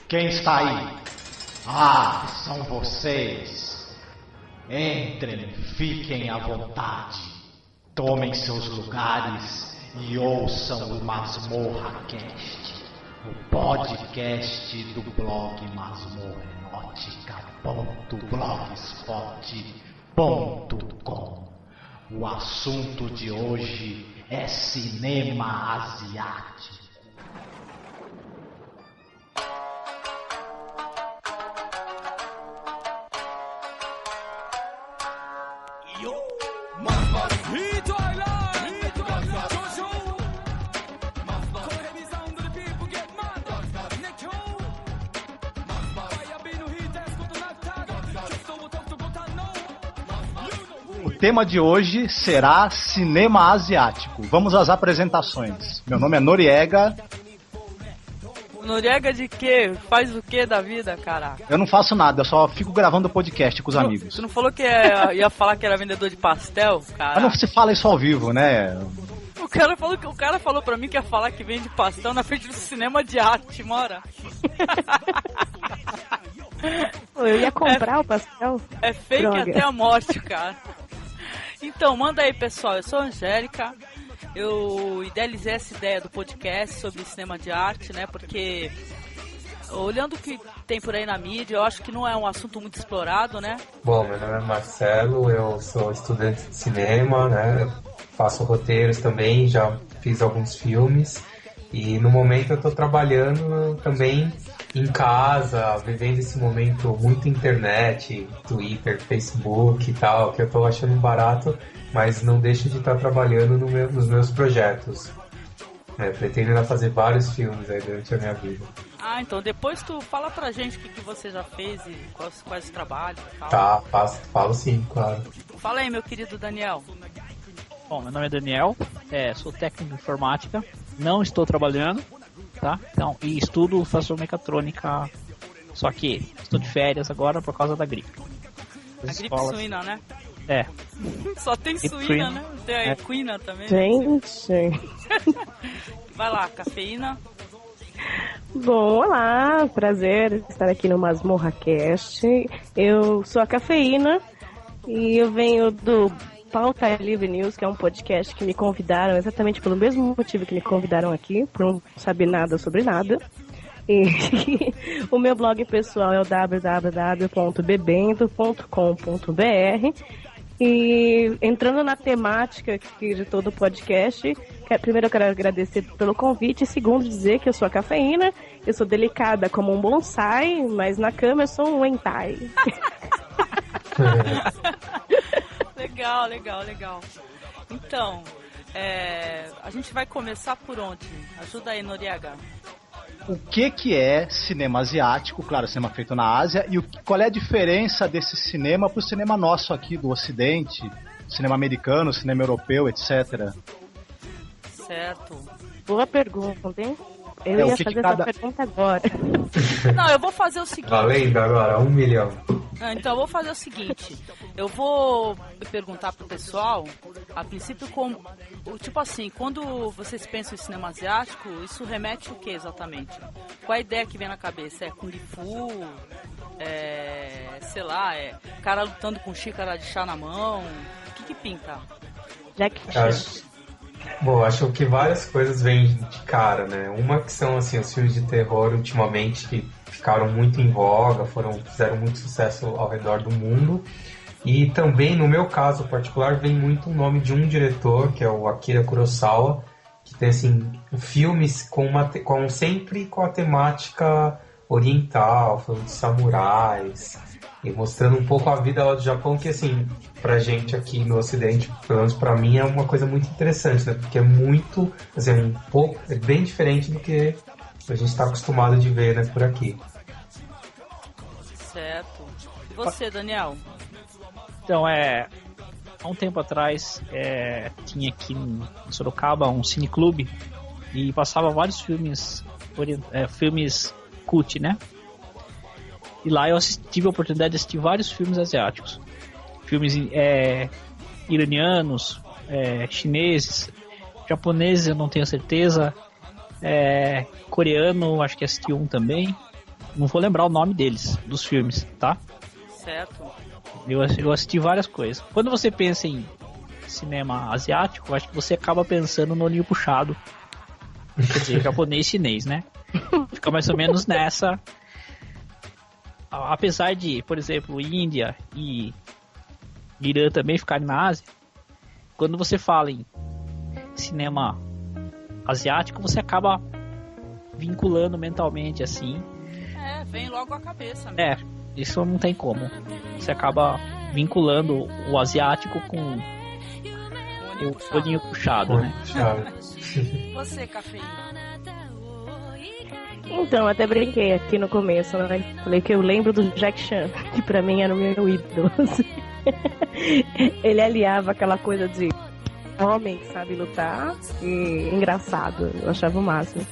Quem está aí? Ah, são vocês. Entrem, fiquem à vontade. Tomem seus lugares e ouçam o Masmorra Cast, o podcast do blog masmorrenótica.blogspot.com. O assunto de hoje é cinema asiático. O tema de hoje será cinema asiático. Vamos às apresentações. Meu nome é Noriega. Noriega de quê? Faz o que da vida, cara? Eu não faço nada, eu só fico gravando podcast com os amigos. Você não falou que ia falar que era vendedor de pastel, cara? Mas não se fala isso ao vivo, né? O cara falou pra mim que ia falar que vende pastel na frente do cinema de arte, mora? Eu ia comprar o pastel. É fake Droga. Até a morte, cara. Então, manda aí, pessoal. Eu sou a Angélica. Eu idealizei essa ideia do podcast sobre cinema de arte, né? Porque, olhando o que tem por aí na mídia, eu acho que não é um assunto muito explorado, né? Bom, meu nome é Marcelo, eu sou estudante de cinema, né? Eu faço roteiros também, já fiz alguns filmes. E no momento eu tô trabalhando também em casa, vivendo esse momento muito internet, Twitter, Facebook e tal, que eu tô achando barato, mas não deixo de estar trabalhando nos meus projetos. Pretendo ainda fazer vários filmes aí durante a minha vida. Ah, então depois tu fala pra gente o que você já fez e quais os trabalhos e tal. Tá, falo sim, claro. Fala aí, meu querido Daniel. Bom, meu nome é Daniel, sou técnico de informática, não estou trabalhando, tá? Então, e estudo, faço mecatrônica, só que estou de férias agora por causa da gripe. A gripe suína, né? É. Só tem suína, né? Tem a equina também. Gente. Vai lá, cafeína. Bom, olá, prazer estar aqui no Masmorra Cast. Eu sou a Cafeína e eu venho do Pauta Livre News, que é um podcast que me convidaram exatamente pelo mesmo motivo que me convidaram aqui, por não saber nada sobre nada. E o meu blog pessoal é o www.bebendo.com.br. E entrando na temática aqui de todo o podcast, primeiro eu quero agradecer pelo convite, e segundo dizer que eu sou a Cafeína, eu sou delicada como um bonsai, mas na cama eu sou um hentai. Legal. Então, a gente vai começar por onde? Ajuda aí, Noriega. O que é cinema asiático? Claro, cinema feito na Ásia. E qual é a diferença desse cinema pro cinema nosso aqui do Ocidente? Cinema americano, cinema europeu, etc. Certo. Boa pergunta, hein? Eu ia fazer essa pergunta agora. Não, eu vou fazer o seguinte. Valendo agora, 1 milhão. Então eu vou fazer o seguinte, eu vou perguntar pro pessoal, a princípio, tipo assim, quando vocês pensam em cinema asiático, isso remete o que exatamente? Qual a ideia que vem na cabeça? É Kung Fu? Sei lá, cara lutando com xícara de chá na mão? O que pinta? Jack Chan. Bom, acho que várias coisas vêm de cara, né? Uma que são assim, os filmes de terror ultimamente que ficaram muito em voga, fizeram muito sucesso ao redor do mundo. E também, no meu caso particular, vem muito o nome de um diretor, que é o Akira Kurosawa, que tem assim, filmes sempre com a temática oriental, falando de samurais, e mostrando um pouco a vida lá do Japão, que assim, pra gente aqui no Ocidente, pelo menos pra mim, é uma coisa muito interessante, né? Porque é muito, assim, é bem diferente do que a gente está acostumado de ver, né, por aqui. Certo. E você, Daniel? Então, há um tempo atrás, tinha aqui em Sorocaba um cineclube e passava vários filmes cult, né? E lá eu tive a oportunidade de assistir vários filmes asiáticos. Filmes iranianos, chineses, japoneses eu não tenho certeza, coreano acho que assisti um também, não vou lembrar o nome deles, dos filmes, tá? Certo. Eu assisti várias coisas. Quando você pensa em cinema asiático, eu acho que você acaba pensando no olhinho puxado. Quer dizer, japonês, chinês, né? Fica mais ou menos nessa. Apesar de, por exemplo, Índia e Irã também ficarem na Ásia, quando você fala em cinema asiático, você acaba vinculando mentalmente, assim. Vem logo à cabeça mesmo. Isso não tem como. Você acaba vinculando o asiático com o olhinho puxado, né? Você, Cafeína? Então, até brinquei aqui no começo, né? Falei que eu lembro do Jack Chan, que pra mim era o meu ídolo. Ele aliava aquela coisa de homem que sabe lutar e engraçado. Eu achava o máximo.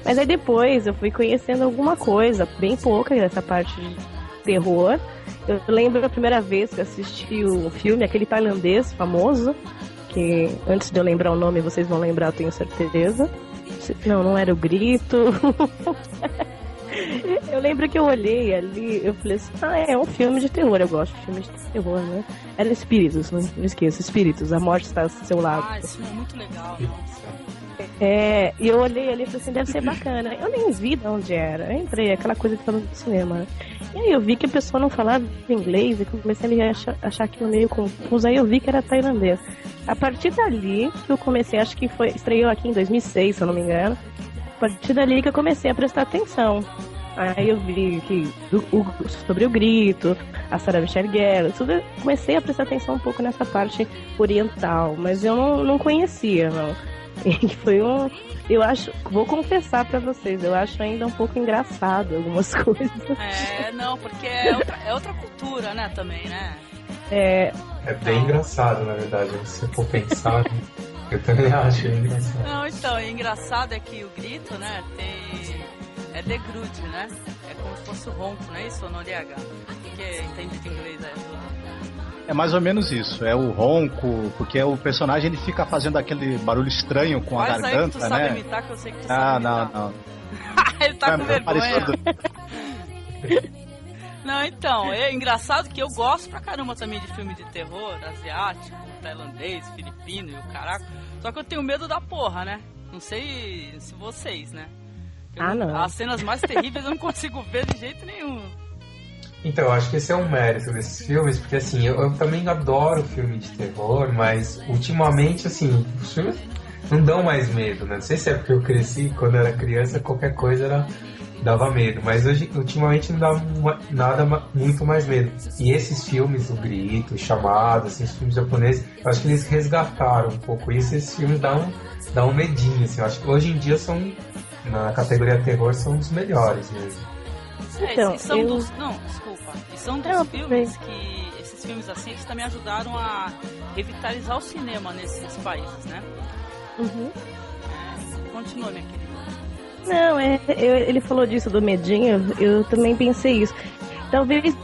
Mas aí depois eu fui conhecendo alguma coisa, bem pouca dessa parte de terror. Eu lembro a primeira vez que assisti o filme, aquele tailandês famoso, que antes de eu lembrar o nome vocês vão lembrar, eu tenho certeza. Não era o Grito. Eu lembro que eu olhei ali, eu falei assim, é um filme de terror, eu gosto de filmes de terror, né? Era Espíritos, não esqueça, Espíritos, a morte está ao seu lado. Esse filme é muito legal. E eu olhei ali e falei assim, deve ser bacana. Eu nem vi de onde era, eu entrei, aquela coisa que falando do cinema. E aí eu vi que a pessoa não falava inglês e comecei a me achar aquilo meio confuso. Aí eu vi que era tailandês. A partir dali que eu comecei, acho que estreou aqui em 2006, se eu não me engano. A partir dali que eu comecei a prestar atenção. Aí eu vi que sobre o Grito, a Sarah Michelle Gellar, tudo, comecei a prestar atenção um pouco nessa parte oriental, mas eu não conhecia, não. E foi eu acho, vou confessar pra vocês, eu acho ainda um pouco engraçado algumas coisas. Não, porque é outra cultura, né, também, né? É bem engraçado, na verdade, se for pensar. Eu também acho engraçado. Não, então, o engraçado é que o Grito, né, é The Groot, né? É como se fosse o ronco, não é isso, Noriega? Porque entende de inglês, É mais ou menos isso, é o ronco, porque o personagem ele fica fazendo aquele barulho estranho com a garganta, aí que tu né? sabe imitar, que eu sei que tu sabe imitar. Não. Ele tá com vergonha. Não, então, é engraçado que eu gosto pra caramba também de filme de terror, asiático, tailandês, filipino e o caraca. Só que eu tenho medo da porra, né? Não sei se vocês, né? Não. As cenas mais terríveis eu não consigo ver de jeito nenhum. Então, eu acho que esse é um mérito desses filmes, porque assim, eu também adoro filme de terror, mas ultimamente, assim, os filmes não dão mais medo, né? Não sei se é porque eu cresci, quando eu era criança, qualquer coisa dava medo, mas hoje, ultimamente não dá nada muito mais medo. E esses filmes, O Grito, O Chamado, assim, os filmes japoneses, eu acho que eles resgataram um pouco isso, e esses filmes dão um medinho, assim, eu acho que hoje em dia na categoria terror, são os melhores mesmo. Então, são dos filmes que esses filmes assim, eles também ajudaram a revitalizar o cinema nesses países, né? Uhum. Continua, minha querida. Não, ele falou disso do medinho, eu também pensei isso. Talvez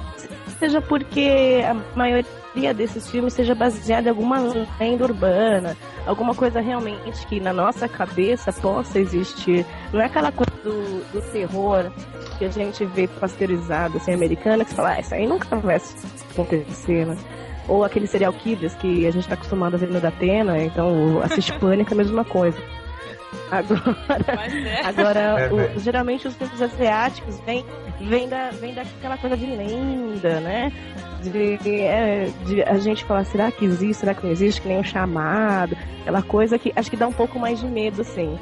seja porque a maioria desses filmes seja baseada em alguma lenda urbana, alguma coisa realmente que na nossa cabeça possa existir. Não é aquela coisa do terror que a gente vê pasteurizado, assim, americana, que você fala, isso aí nunca vai acontecer, né? Ou aqueles serial killers que a gente tá acostumado a ver no Datena, então assiste Pânico é a mesma coisa. Agora geralmente os filmes asiáticos vêm daquela coisa de lenda, né? De a gente falar, será que existe, será que não existe, que nem o Chamado, aquela coisa que acho que dá um pouco mais de medo, assim.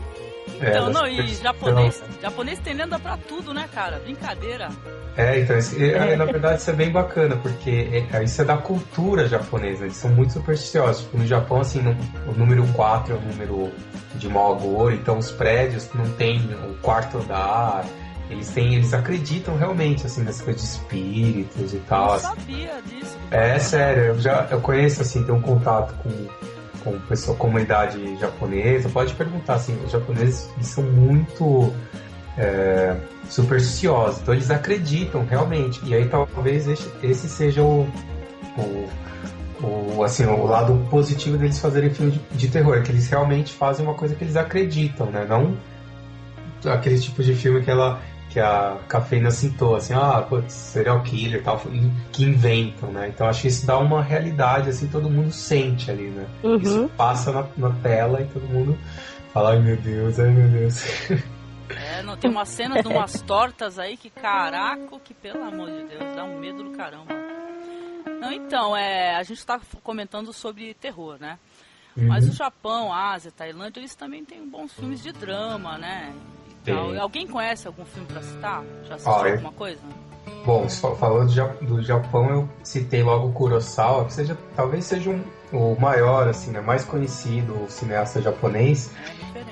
Então, e japonês tem lenda pra tudo, né, cara? Brincadeira. Na verdade isso é bem bacana, porque isso é da cultura japonesa, eles são muito supersticiosos. Tipo, no Japão, assim, o número 4 é o número de mau agouro, então os prédios não tem o quarto andar, eles acreditam realmente, assim, nessa coisa de espíritos e tal. Eu sabia disso. Sério, eu conheço, assim, tenho um contato com comunidade japonesa. Pode perguntar, assim, os japoneses eles são muito supersticiosos, então eles acreditam realmente, e aí talvez esse seja o lado positivo deles fazerem filme de terror, que eles realmente fazem uma coisa que eles acreditam, né? Não aquele tipo de filme que que a Cafeína citou, assim, putz, serial killer e tal, que inventam, né? Então acho que isso dá uma realidade, assim, todo mundo sente ali, né? Isso passa na tela e todo mundo fala, ai meu Deus. Não, tem umas cenas de umas tortas aí que, caraca, que pelo amor de Deus, dá um medo do caramba. Não, então, a gente tá comentando sobre terror, né? Mas o Japão, a Ásia, a Tailândia, eles também têm bons filmes de drama, né? Alguém conhece algum filme pra citar? Já assistiu alguma coisa? Bom, falando do Japão, eu citei logo o Kurosawa, que talvez seja o maior, assim, né, mais conhecido cineasta japonês.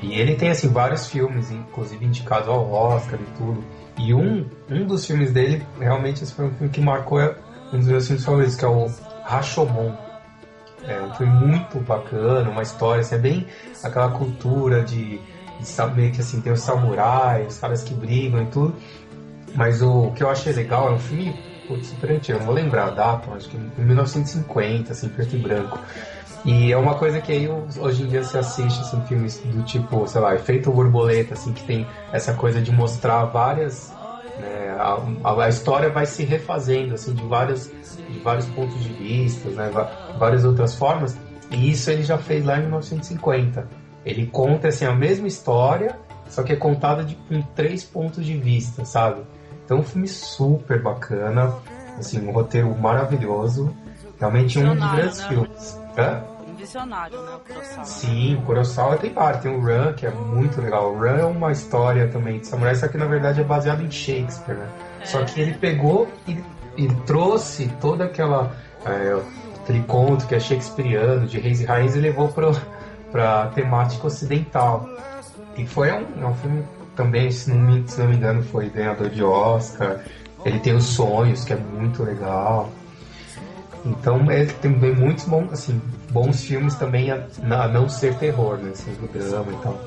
E ele tem, assim, vários filmes, inclusive indicados ao Oscar e tudo. E um dos filmes dele, realmente, esse foi um filme que marcou um dos meus filmes favoritos, que é o Rashomon. É um filme muito bacana, uma história, assim, é bem aquela cultura de saber que, assim, tem os samurais, os caras que brigam e tudo. Mas o que eu achei legal é um filme super antigo, eu não vou lembrar a data, acho que em 1950, assim, preto e branco. E é uma coisa que aí hoje em dia se assiste, assim, filmes do tipo, sei lá, Efeito Borboleta, assim, que tem essa coisa de mostrar várias, né, a história vai se refazendo, assim, de vários pontos de vista, né, várias outras formas, e isso ele já fez lá em 1950. Ele conta, assim, a mesma história, só que é contada com 3 pontos de vista, sabe? Então, um filme super bacana, assim, um roteiro maravilhoso, realmente um dos grandes filmes. Um visionário, né, o Kurosawa? Sim, o Kurosawa tem vários, tem o Run, que é muito legal. O Run é uma história também de samurai, só que na verdade é baseado em Shakespeare, né? Só que ele pegou e trouxe toda aquele conto que é shakespeariano, de reis e rainhas, e levou pra temática ocidental. E foi um filme também, se não me engano, foi ganhador de Oscar. Ele tem Os Sonhos, que é muito legal. Então ele tem muitos bons filmes também a não ser terror, né? Assim, do drama e tal.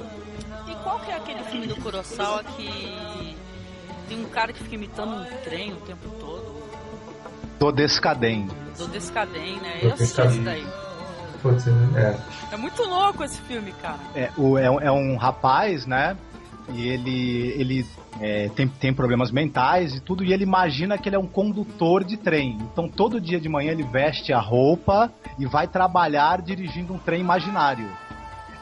E qual que é aquele filme do Kurosawa que tem um cara que fica imitando um trem o tempo todo? Do Descaden. Do Descaden, né? Eu assisti isso daí. É muito louco esse filme, cara. É um rapaz, né? E ele tem problemas mentais e tudo, e ele imagina que ele é um condutor de trem. Então todo dia de manhã ele veste a roupa e vai trabalhar dirigindo um trem imaginário.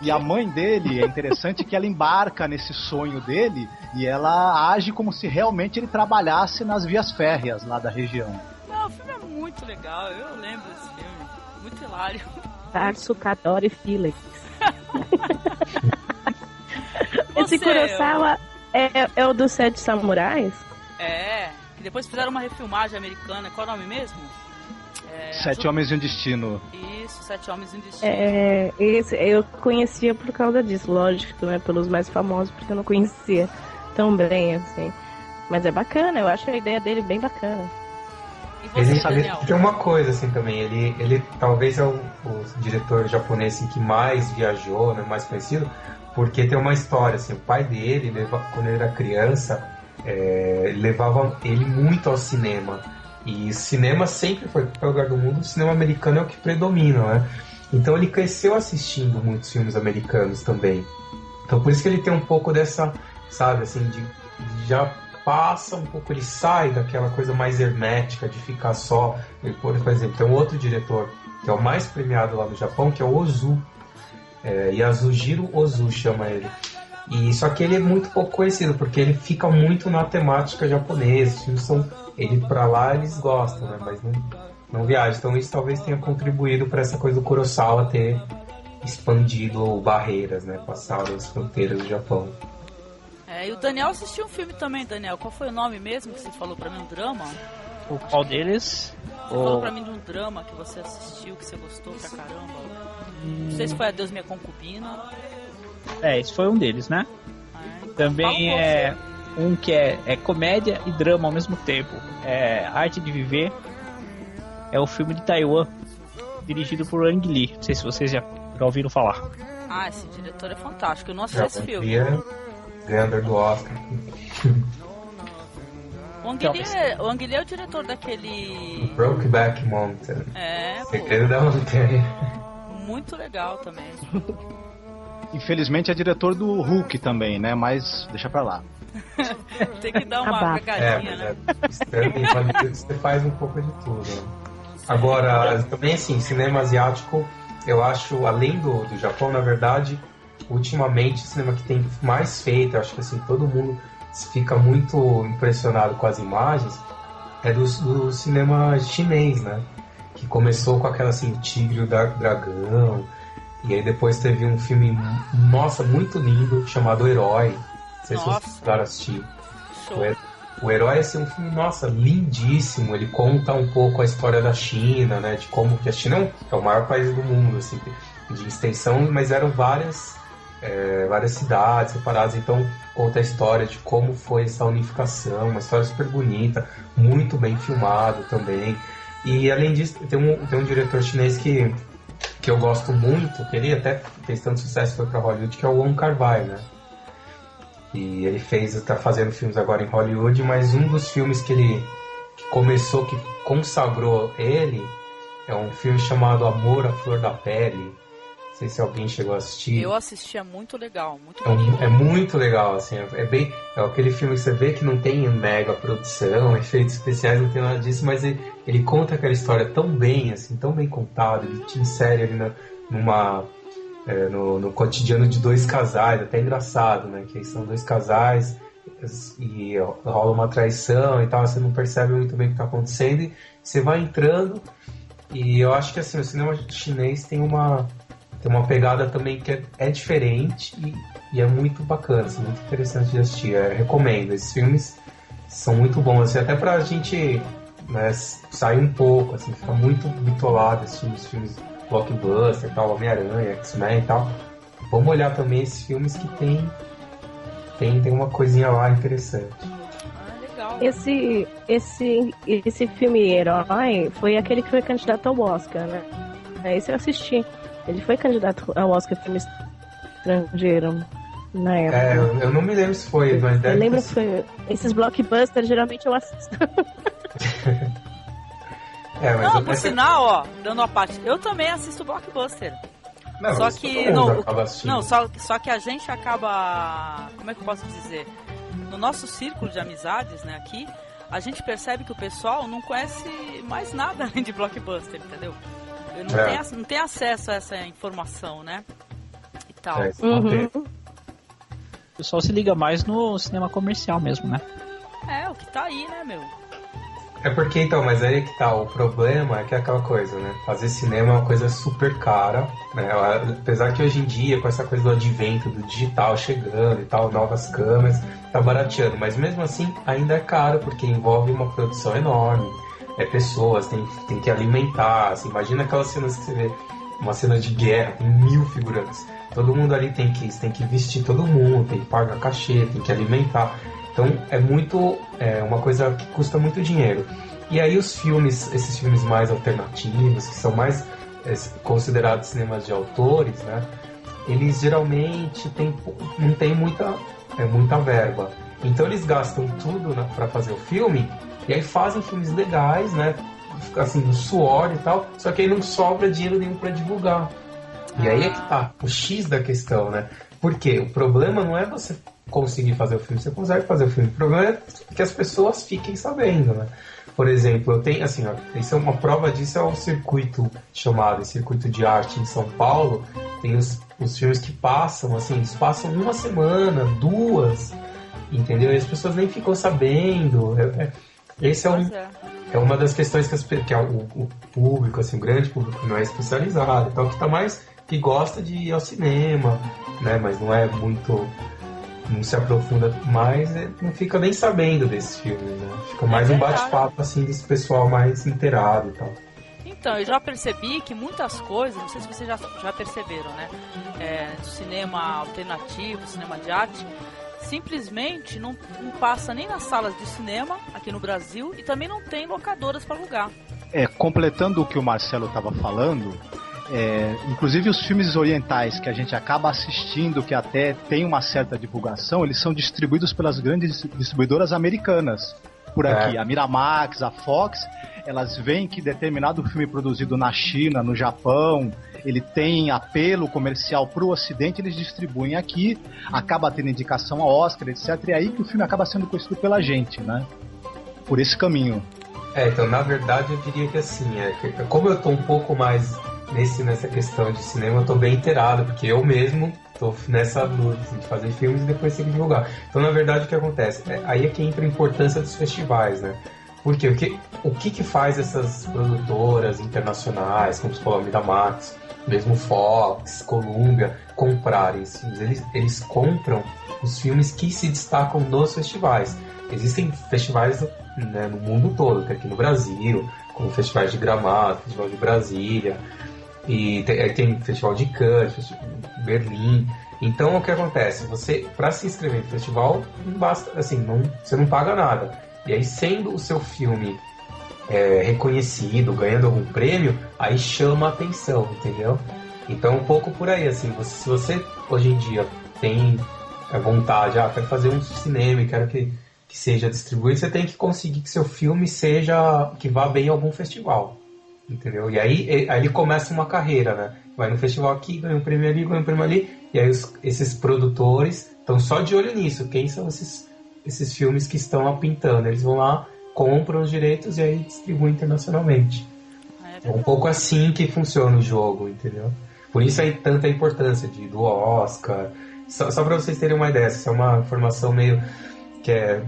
E a mãe dele, é interessante que ela embarca nesse sonho dele e ela age como se realmente ele trabalhasse nas vias férreas lá da região. Não, o filme é muito legal, eu lembro desse filme. Muito hilário. Tarso, Kadori e Felix. Esse Kurosawa é o dos 7 Samurais? E depois fizeram uma refilmagem americana. Qual é o nome mesmo? 7 Homens e um Destino. Isso, 7 Homens e um Destino. Esse eu conhecia por causa disso, lógico, né? Pelos mais famosos, porque eu não conhecia tão bem, assim. Mas é bacana, eu acho a ideia dele bem bacana. E você, Daniel? Tem uma coisa assim também, ele talvez é o diretor japonês assim, que mais viajou, né, mais conhecido, porque tem uma história, assim, o pai dele, quando ele era criança, levava ele muito ao cinema. E cinema sempre foi, em qualquer lugar do mundo, o cinema americano é o que predomina, né? Então ele cresceu assistindo muitos filmes americanos também. Então por isso que ele tem um pouco dessa, sabe, assim, de já passa um pouco, ele sai daquela coisa mais hermética de ficar só. Por exemplo, tem um outro diretor que é o mais premiado lá no Japão, que é o Ozu. Yasujiro Ozu chama ele. E só que ele é muito pouco conhecido, porque ele fica muito na temática japonesa. Os filmes são, ele pra lá eles gostam, né? Mas não viaja. Então isso talvez tenha contribuído para essa coisa do Kurosawa ter expandido barreiras, né? Passado as fronteiras do Japão. E o Daniel assistiu um filme também, Daniel. Qual foi o nome mesmo que você falou pra mim? Um drama? O qual deles? Você falou pra mim de um drama que você assistiu, que você gostou pra caramba. Não sei se foi Adeus Minha Concubina. Esse foi um deles, né? Também um que é comédia e drama ao mesmo tempo. Arte de Viver. É o filme de Taiwan, dirigido por Ang Lee. Não sei se vocês já ouviram falar. Esse diretor é fantástico. Eu não assisti esse filme. Ganhador do Oscar. O Ang Lee é o diretor daquele... Brokeback Mountain. Segredo da Montanha. Muito legal também. Infelizmente é diretor do Hulk também, né? Mas deixa pra lá. Tem que dar uma Abafa. cagadinha, né? Você faz um pouco de tudo. Né? Agora, também assim, cinema asiático, eu acho, além do Japão, na verdade, ultimamente o cinema que tem mais feito, eu acho que assim, todo mundo fica muito impressionado com as imagens, é do cinema chinês, né? Que começou com aquela assim, o Tigre e o Dragão, e aí depois teve um filme, nossa, muito lindo, chamado Herói. Não sei se vocês puderam assistir. O Herói é assim, um filme, nossa, lindíssimo. Ele conta um pouco a história da China, né? De como que a China é o maior país do mundo, assim, de extensão, mas eram várias cidades separadas. Então conta a história de como foi essa unificação, uma história super bonita, muito bem filmado também. E além disso, tem um diretor chinês que eu gosto muito, que ele até fez tanto sucesso, foi pra Hollywood, que é o Wong Kar-wai, né? E ele tá fazendo filmes agora em Hollywood, mas um dos filmes que começou, que consagrou ele, é um filme chamado Amor à Flor da Pele. Não sei se alguém chegou a assistir. Eu assisti, é muito legal, muito é muito legal, assim, é aquele filme que você vê que não tem mega produção, efeitos especiais, não tem nada disso, mas ele conta aquela história tão bem, assim, tão bem contada, ele te insere ali no cotidiano de dois casais, até engraçado, né, que são dois casais e rola uma traição e tal, você não percebe muito bem o que está acontecendo e você vai entrando, e eu acho que assim, o cinema chinês tem uma pegada também que é diferente e é muito bacana, assim, muito interessante de assistir. Eu recomendo. Esses filmes são muito bons, assim, até pra gente, né, sair um pouco, assim, ficar muito bitolado assistindo os filmes blockbuster, tal, Homem-Aranha, X-Men e tal. Vamos olhar também esses filmes que tem uma coisinha lá interessante. legal. Esse filme Herói foi aquele que foi candidato ao Oscar, né? Esse eu assisti. Ele foi candidato ao Oscar filme estrangeiro na época. Eu não me lembro se foi, mas deve. Eu lembro que foi. Esses blockbusters geralmente eu assisto. Não, por sinal, ó, dando a parte, eu também assisto blockbuster. Não, só que só que a gente acaba, como é que eu posso dizer? No nosso círculo de amizades, né, aqui, a gente percebe que o pessoal não conhece mais nada além de blockbuster, entendeu? Não tem acesso a essa informação, né? E tal. Uhum. O pessoal se liga mais no cinema comercial mesmo, né? O que tá aí, né, meu? É porque, então, mas aí que tá, o problema é que é aquela coisa, né? Fazer cinema é uma coisa super cara, né? Apesar que hoje em dia, com essa coisa do advento, do digital chegando e tal, novas câmeras, tá barateando, mas mesmo assim ainda é caro, porque envolve uma produção enorme, pessoas, tem que alimentar, assim, imagina aquelas cenas que você vê, uma cena de guerra, com 1000 figurantes, todo mundo ali tem que vestir todo mundo, tem que pagar cachê, tem que alimentar. Então é uma coisa que custa muito dinheiro. E aí esses filmes mais alternativos, que são mais considerados cinemas de autores, né? Eles geralmente não tem muita verba. Então eles gastam tudo, né, para fazer o filme, e aí fazem filmes legais, né? Assim, no suor e tal, só que aí não sobra dinheiro nenhum para divulgar. E aí é que tá o X da questão, né? Porque o problema não é você conseguir fazer o filme, você consegue fazer o filme. O problema é que as pessoas fiquem sabendo, né? Por exemplo, eu tenho, assim, ó, isso é uma prova disso, é o circuito de arte em São Paulo. Tem os filmes que passam, assim, eles passam 1 semana, 2, entendeu? E as pessoas nem ficam sabendo. Esse é uma das questões que o público, assim, o grande público não é especializado, então que gosta de ir ao cinema, né? Mas não é muito, não se aprofunda mais, não fica nem sabendo desses filmes, né? Fica mais um bate-papo, assim, desse pessoal mais inteirado e tal. Então, eu já percebi que muitas coisas, não sei se vocês já perceberam, né? Do cinema alternativo, cinema de arte, simplesmente não passa nem nas salas de cinema aqui no Brasil e também não tem locadoras para alugar. Completando o que o Marcelo estava falando, inclusive os filmes orientais que a gente acaba assistindo, que até tem uma certa divulgação, eles são distribuídos pelas grandes distribuidoras americanas. por aqui. A Miramax, a Fox, elas veem que determinado filme produzido na China, no Japão, ele tem apelo comercial pro Ocidente, eles distribuem aqui, acaba tendo indicação a Oscar, etc. E é aí que o filme acaba sendo conhecido pela gente, né? Por esse caminho. Então, na verdade, eu diria que assim, como eu tô um pouco mais nessa questão de cinema, eu tô bem inteirado, porque eu mesmo tô nessa luta assim, de fazer filmes e depois ter que divulgar. Então, na verdade, o que acontece? Aí é que entra a importância dos festivais, né? Porque o que faz essas produtoras internacionais, como você falou, Miramax, mesmo Fox, Columbia, comprarem esses filmes? Eles compram os filmes que se destacam nos festivais. Existem festivais, né, no mundo todo, aqui no Brasil, como festivais de Gramado, festival de Brasília, e tem festival de Cannes, festival de Berlim. Então, o que acontece? Você, para se inscrever no festival, não basta, assim, você não paga nada. E aí, sendo o seu filme reconhecido, ganhando algum prêmio, aí chama a atenção, entendeu? Então, um pouco por aí, assim, se você hoje em dia tem vontade, quero fazer um cinema e quero que seja distribuído, você tem que conseguir que seu filme que vá bem em algum festival, entendeu? E aí ele começa uma carreira, né? Vai no festival aqui, ganha um prêmio ali, ganha um prêmio ali, e aí esses produtores estão só de olho nisso. Quem são esses filmes que estão apintando? Eles vão lá, compram os direitos e aí distribuem internacionalmente. É um pouco assim que funciona o jogo, entendeu? Por isso aí tanta importância do Oscar. Só para vocês terem uma ideia, essa é uma informação meio que é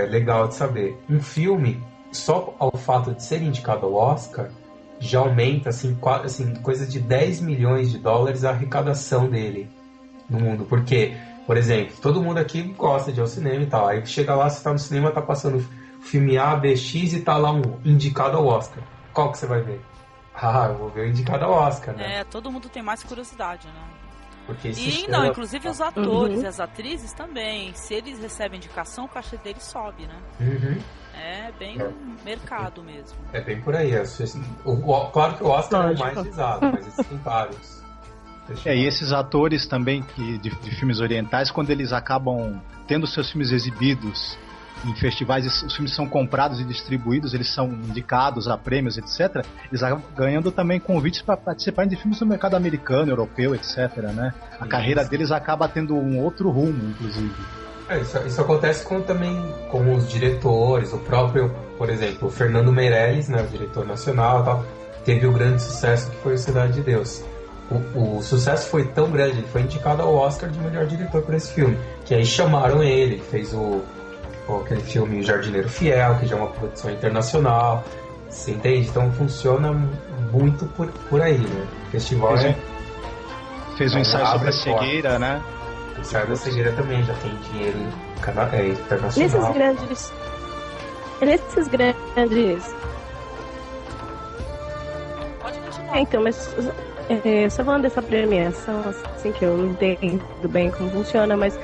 legal de saber. Um filme, só ao fato de ser indicado ao Oscar, já aumenta assim, coisa de 10 milhões de dólares a arrecadação dele no mundo. Porque, por exemplo, todo mundo aqui gosta de ir ao cinema e tal. Aí chega lá, você tá no cinema, tá passando filme A, B, X e tá lá um indicado ao Oscar. Qual que você vai ver? Eu vou ver o indicado ao Oscar, né? Todo mundo tem mais curiosidade, né? Porque inclusive os atores e as atrizes também. Se eles recebem indicação, o cachê deles sobe, né? Uhum. É bem mercado mesmo. É bem por aí. Claro que o Oscar é o mais visado, mas existem vários. E esses atores também de filmes orientais, quando eles acabam tendo seus filmes exibidos em festivais, os filmes são comprados e distribuídos, eles são indicados a prêmios, etc. Eles acabam ganhando também convites para participarem de filmes no mercado americano, europeu, etc. Né? A carreira deles acaba tendo um outro rumo, inclusive. Isso acontece também com os diretores, o próprio, por exemplo, o Fernando Meirelles, né, o diretor nacional, tal, teve o grande sucesso que foi o Cidade de Deus. O sucesso foi tão grande, ele foi indicado ao Oscar de melhor diretor por esse filme, que aí chamaram ele fez aquele filme O Jardineiro Fiel, que já é uma produção internacional, você entende? Então funciona muito por aí, né? O festival fez um ensaio sobre a cegueira, né? O ensaio da cegueira também já tem dinheiro internacional. Nesses grandes... Pode continuar. Então, mas só falando dessa premiação, assim, que eu não entendo bem como funciona, mas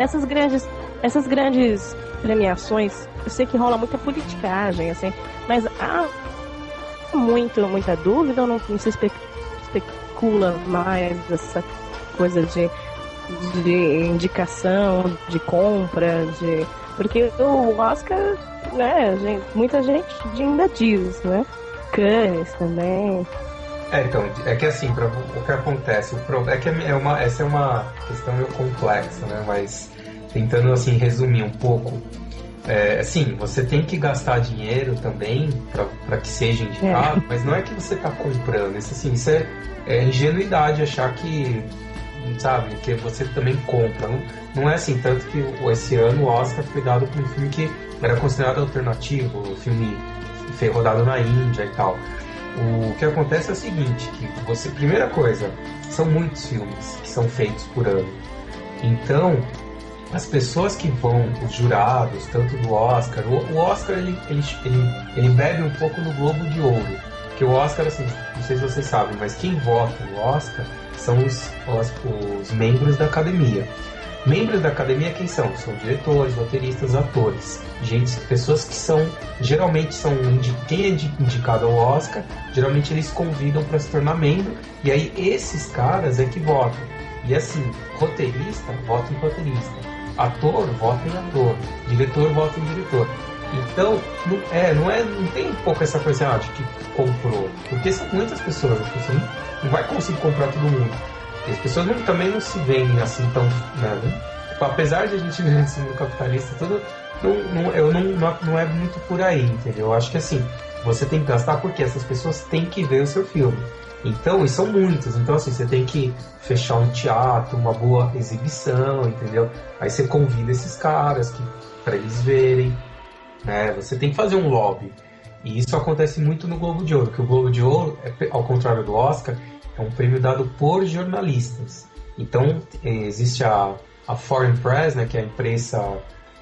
essas grandes premiações, eu sei que rola muita politicagem, assim, mas há muita dúvida ou não se especula mais essa coisa de indicação, de compra, porque o Oscar, né, muita gente ainda diz, né? Cannes também. Então, é que assim, o que acontece, essa é uma questão meio complexa, né, mas tentando assim resumir um pouco, assim, você tem que gastar dinheiro também para que seja indicado, mas não é que você está comprando, isso é ingenuidade achar que, sabe, que você também compra, não é assim, tanto que esse ano o Oscar foi dado para um filme que era considerado alternativo, um filme rodado na Índia e tal. O que acontece é o seguinte, que primeira coisa, são muitos filmes que são feitos por ano. Então, as pessoas que vão, os jurados, tanto do Oscar, o Oscar ele bebe um pouco no Globo de Ouro. Porque o Oscar, assim, não sei se vocês sabem, mas quem vota no Oscar são os membros da academia. Membros da academia quem são? São diretores, roteiristas, atores. Pessoas que geralmente quem é indicado ao Oscar, geralmente eles convidam para se tornar membro, e aí esses caras é que votam. E assim, roteirista vota em roteirista, ator vota em ator, diretor vota em diretor. Então, não tem um pouco essa coisa de que comprou. Porque são muitas pessoas, você não vai conseguir comprar todo mundo. E as pessoas também não se veem assim tão. Né? Apesar de a gente ver assim no capitalista, tudo não é muito por aí, entendeu? Eu acho que assim, você tem que gastar porque essas pessoas têm que ver o seu filme. Então, e são muitos, então assim, você tem que fechar um teatro, uma boa exibição, entendeu? Aí você convida esses caras para eles verem, né? Você tem que fazer um lobby. E isso acontece muito no Globo de Ouro, que o Globo de Ouro, ao contrário do Oscar, é um prêmio dado por jornalistas. Então, existe a Foreign Press, né, que é a imprensa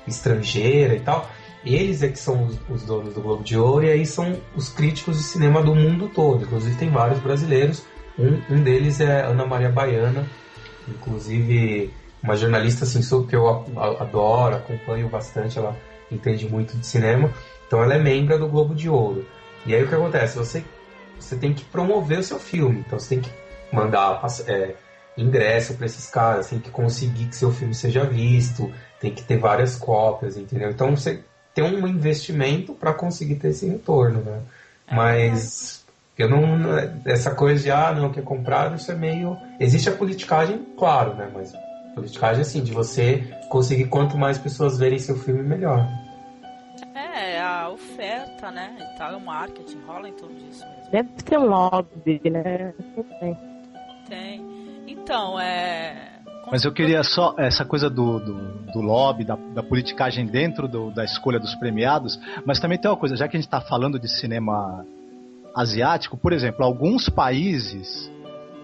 estrangeira e tal. Eles é que são os donos do Globo de Ouro, e aí são os críticos de cinema do mundo todo. Inclusive tem vários brasileiros. Um deles é Ana Maria Baiana, inclusive uma jornalista assim, que eu adoro, acompanho bastante, ela entende muito de cinema. Então ela é membro do Globo de Ouro. E aí o que acontece? Você tem que promover o seu filme. Então você tem que mandar ingresso para esses caras, tem que conseguir que seu filme seja visto, tem que ter várias cópias, entendeu? Então você tem um investimento para conseguir ter esse retorno, né? Mas eu não... Essa coisa de, não, que é comprado, isso é meio... Existe a politicagem, claro, né? Mas a politicagem, assim, de você conseguir quanto mais pessoas verem seu filme, melhor. A oferta, né? E tal, o marketing rola em torno disso mesmo. Deve ter um lobby, né? Tem. Então, Mas eu queria só essa coisa do lobby, da politicagem dentro da escolha dos premiados, mas também tem uma coisa, já que a gente está falando de cinema asiático, por exemplo, alguns países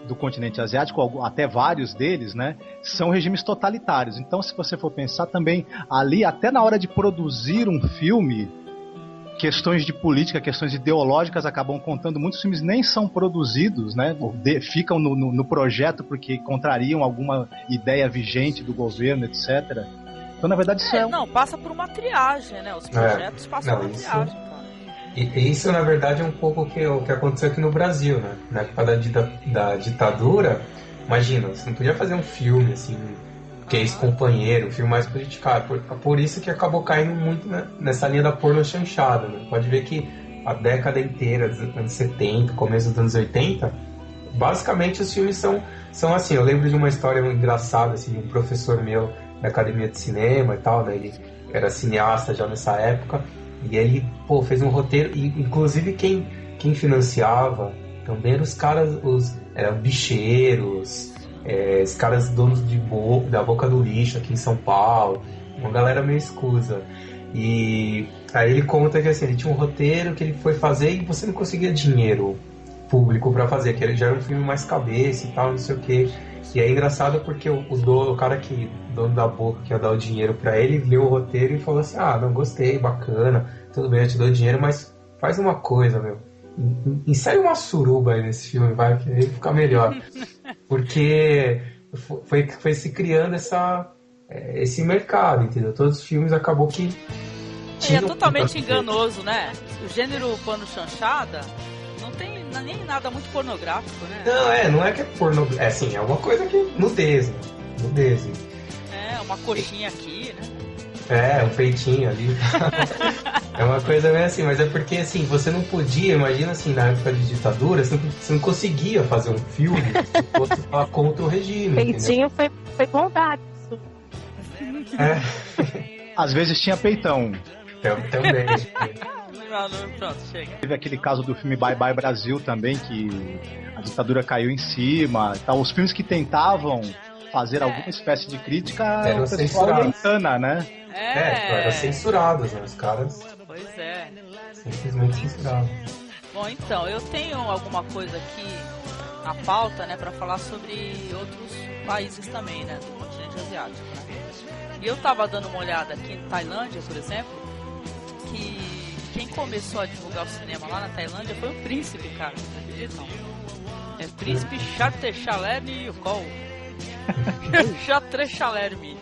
do continente asiático, até vários deles, né, são regimes totalitários. Então, se você for pensar também ali, até na hora de produzir um filme, questões de política, questões ideológicas acabam contando. Muitos filmes nem são produzidos, né? Ficam no projeto porque contrariam alguma ideia vigente do governo, etc. Então, na verdade, isso Não, passa por uma triagem, né? Os projetos passam por uma triagem, cara. E isso, na verdade, é um pouco o que aconteceu aqui no Brasil, né? Na época da ditadura, imagina, você não podia fazer um filme, assim, que é ex-companheiro, um filme mais politicado. Por isso que acabou caindo muito, né, nessa linha da porno chanchada, né? Pode ver que a década inteira, dos anos 70, começo dos anos 80, basicamente os filmes são assim. Eu lembro de uma história engraçada, assim, de um professor meu da academia de cinema e tal, né? Ele era cineasta já nessa época, e ele, fez um roteiro, e inclusive quem financiava também eram os caras, eram bicheiros, os caras donos da Boca do Lixo aqui em São Paulo, uma galera meio escusa. E aí ele conta que assim, ele tinha um roteiro que ele foi fazer e você não conseguia dinheiro público pra fazer, que ele já era um filme mais cabeça e tal, não sei o que. E é engraçado porque o cara dono da Boca, que ia dar o dinheiro pra ele, leu o roteiro e falou assim: não, gostei, bacana, tudo bem, eu te dou dinheiro, mas faz uma coisa, meu, insere uma suruba aí nesse filme, vai, que aí fica melhor. Porque foi se criando esse mercado, entendeu? Todos os filmes acabou que... É totalmente enganoso, né? O gênero porno chanchada não tem nem nada muito pornográfico, né? Não é que é pornográfico. Assim, é uma coisa que... Nudez. Uma coxinha aqui, né? Um peitinho ali. É uma coisa meio assim, mas é porque assim, você não podia, imagina assim, na época de ditadura, você não conseguia fazer um filme que fosse falar contra o regime. Peitinho foi bondade. Às vezes tinha peitão. Também. Pronto, chega. Teve aquele caso do filme Bye Bye Brasil também, que a ditadura caiu em cima. Então, os filmes que tentavam fazer alguma espécie de crítica eram censurados, né? Eram censurados, né? Os caras. Pois é. Simplesmente censurados. Bom, então, eu tenho alguma coisa aqui na pauta, né, pra falar sobre outros países também, né, do continente asiático, né? E eu tava dando uma olhada aqui em Tailândia, por exemplo, que quem começou a divulgar o cinema lá na Tailândia foi um príncipe, cara. Acreditam? É Príncipe Chatrchalermi Yukol. Chatrchalermi,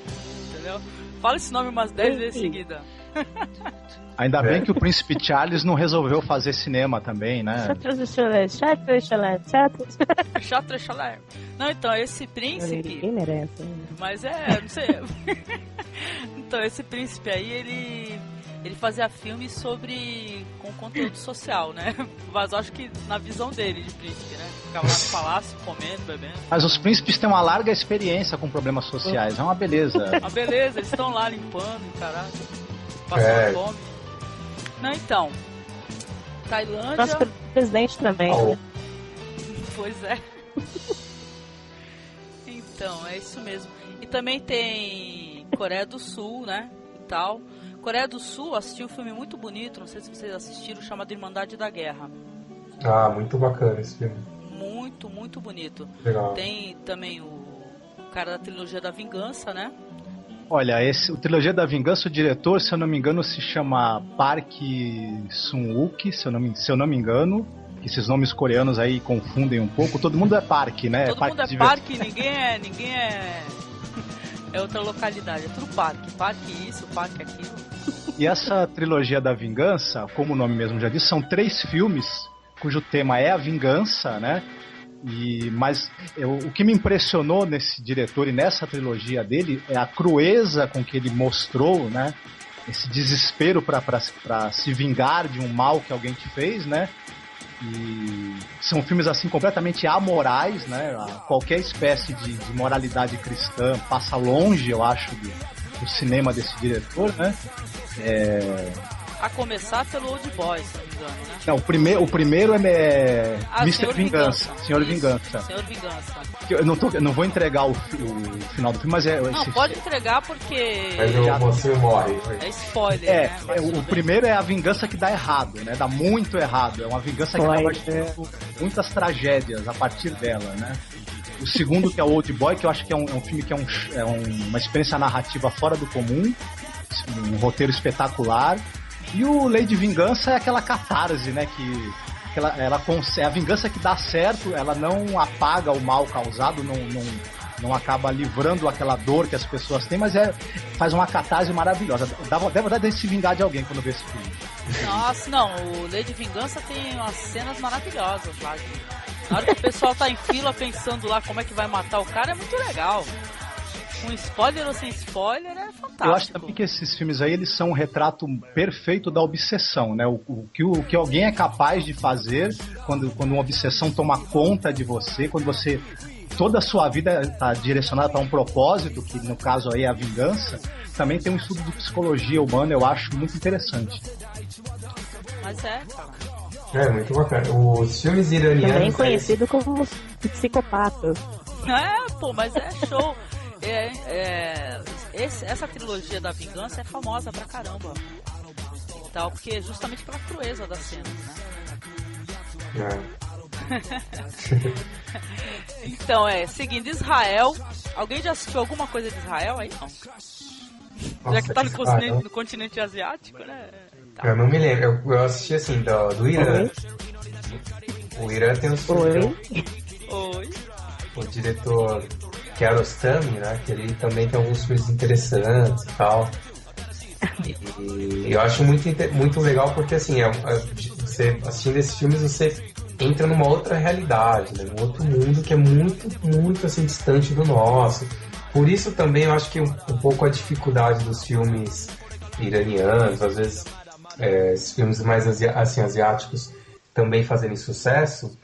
entendeu? Fala esse nome umas 10 vezes seguida. Ainda bem que o Príncipe Charles não resolveu fazer cinema também, né? Chatrchalermi. Não, então, esse príncipe... Ninguém merece. Mas não sei... Então, esse príncipe aí, ele fazia filmes com conteúdo social, né? Mas acho que na visão dele de príncipe, né? Ficava lá no palácio, comendo, bebendo. Mas os príncipes têm uma larga experiência com problemas sociais, é uma beleza. Uma beleza, eles estão lá limpando, caralho, passando fome. Não, então, Tailândia... Nosso presidente também. Né? Pois é. Então, é isso mesmo. E também tem Coreia do Sul, né? E tal. Coreia do Sul, assisti um filme muito bonito, não sei se vocês assistiram, chamado Irmandade da Guerra. Ah, muito bacana esse filme. Muito, muito bonito. Legal. Tem também o cara da trilogia da Vingança, né? Olha, o Trilogia da Vingança, o diretor, se eu não me engano, se chama Park Sun-wook, se eu não me engano. Esses nomes coreanos aí confundem um pouco. Todo mundo é Park, né? Todo mundo é Park, ninguém é... É outra localidade, é tudo Park. Park isso, Park aquilo. E essa Trilogia da Vingança, como o nome mesmo já diz, são 3 filmes cujo tema é a vingança, né? Mas o que me impressionou nesse diretor e nessa trilogia dele é a crueza com que ele mostrou, né? Esse desespero para se vingar de um mal que alguém te fez, né? E são filmes assim completamente amorais, né? Qualquer espécie de moralidade cristã passa longe, eu acho, do cinema desse diretor, né? A começar pelo Old Boy, se não me engano, né? Não, o primeiro é Mr. Vingança. Senhor Isso, Vingança. Senhor Vingança. Eu não vou entregar o final do filme, mas Não, pode entregar porque... Mas o mocinho morre. É spoiler, né? O primeiro é a vingança que dá errado, né? Dá muito errado. É uma vingança que acaba gerando muitas tragédias a partir dela, né? O segundo, que é o Old Boy, que eu acho que é um filme que é uma experiência narrativa fora do comum, um roteiro espetacular. E o Lei de Vingança é aquela catarse, né? A vingança que dá certo, ela não apaga o mal causado, não acaba livrando aquela dor que as pessoas têm, mas faz uma catarse maravilhosa. Deve vontade de se vingar de alguém quando vê esse filme. Nossa, não, o Lei de Vingança tem umas cenas maravilhosas lá. Na hora que o pessoal tá em fila pensando lá como é que vai matar o cara, é muito legal. Com spoiler ou sem spoiler, é fantástico. Eu acho também que esses filmes aí, eles são um retrato perfeito da obsessão, né? O que alguém é capaz de fazer quando uma obsessão toma conta de você, quando você... Toda a sua vida está direcionada para um propósito, que no caso aí é a vingança. Também tem um estudo de psicologia humana, eu acho muito interessante. Mas cara. É, muito bacana. Os filmes iranianos... Também conhecido como psicopatas. Mas é show. Essa trilogia da vingança é famosa pra caramba. Tal, porque é justamente pela crueza das cenas, né? Então, seguindo Israel. Alguém já assistiu alguma coisa de Israel aí? Não. Nossa, já que tá no continente asiático, né? Tá. Eu não me lembro. Eu assisti assim, do Irã. O Irã tem os filmes. Oi. O diretor Kiarostami, né? Que ele também tem alguns filmes interessantes e tal. E eu acho muito legal porque assim, você assistindo esses filmes você entra numa outra realidade, né? Um outro mundo que é muito, muito assim, distante do nosso. Por isso também eu acho que um pouco a dificuldade dos filmes iranianos, às vezes esses filmes mais assim, asiáticos também fazerem sucesso,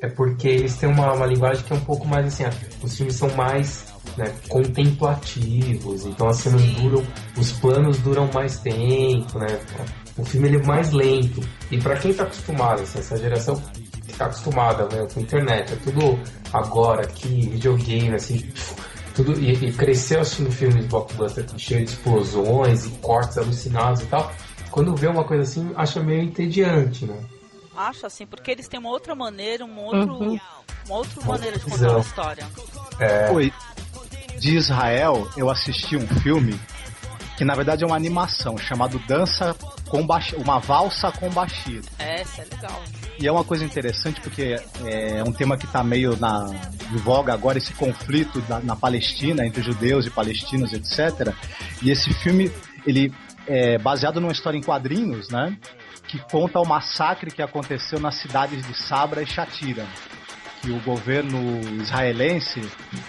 é porque eles têm uma linguagem que é um pouco mais assim, os filmes são mais, né, contemplativos, então as cenas os planos duram mais tempo, né? O filme ele é mais lento. E pra quem tá acostumado, assim, essa geração que tá acostumada, né, com internet, é tudo agora aqui, videogame, assim, tudo, e cresceu assistindo filmes blockbuster cheio de explosões e cortes alucinados e tal, quando vê uma coisa assim, acha meio entediante, né? Acho assim, porque eles têm uma outra maneira, uma outra maneira de contar uma história. De Israel, eu assisti um filme que na verdade é uma animação chamado Dança com Bashir, uma valsa com Bashir. Isso é legal. E é uma coisa interessante porque é um tema que está meio em voga agora, esse conflito na Palestina, entre judeus e palestinos, etc. E esse filme, ele é baseado numa história em quadrinhos, né? Que conta o massacre que aconteceu nas cidades de Sabra e Shatira, que o governo israelense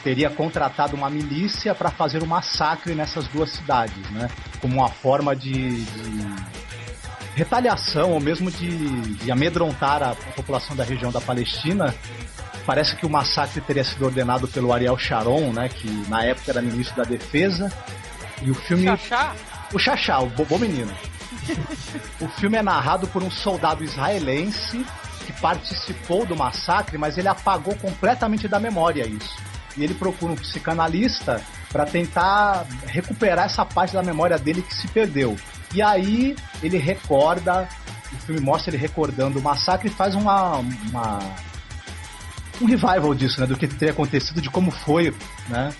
teria contratado uma milícia para fazer um massacre nessas duas cidades, né? Como uma forma de retaliação ou mesmo de amedrontar a população da região da Palestina. Parece que o massacre teria sido ordenado pelo Ariel Sharon, né? Que na época era ministro da Defesa. E o filme... O Xaxá, o bom menino. O filme é narrado por um soldado israelense que participou do massacre, mas ele apagou completamente da memória isso. E ele procura um psicanalista para tentar recuperar essa parte da memória dele que se perdeu. E aí ele recorda, o filme mostra ele recordando o massacre e faz um revival disso, né, do que teria acontecido, de como foi, né?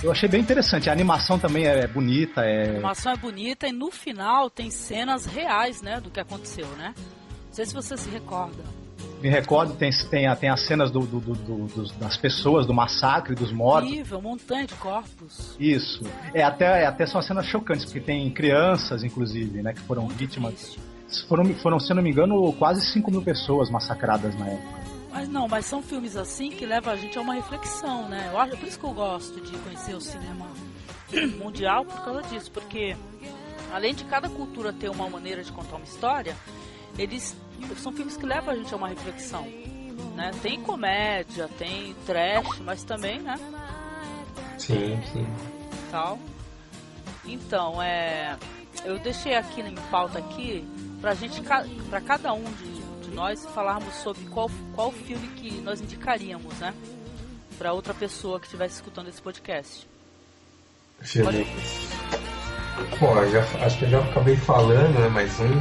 Eu achei bem interessante. A animação também é bonita. A animação é bonita e no final tem cenas reais, né, do que aconteceu, né? Não sei se você se recorda. Me recordo, tem as cenas das pessoas, do massacre, dos mortos. Incrível, montanha de corpos. Isso. Até são cenas chocantes, porque tem crianças, inclusive, né, que foram vítimas. Foram, se eu não me engano, quase 5 mil pessoas massacradas na época. Mas são filmes assim que levam a gente a uma reflexão, né? Por isso que eu gosto de conhecer o cinema mundial por causa disso, porque além de cada cultura ter uma maneira de contar uma história, eles são filmes que levam a gente a uma reflexão, né? Tem comédia, tem trash, mas também, né? Sim. Tal. Então, eu deixei aqui em pauta aqui pra cada um de nós falarmos sobre qual filme que nós indicaríamos, né? Pra outra pessoa que estivesse escutando esse podcast. Bom, acho que eu já acabei falando, né? Mas um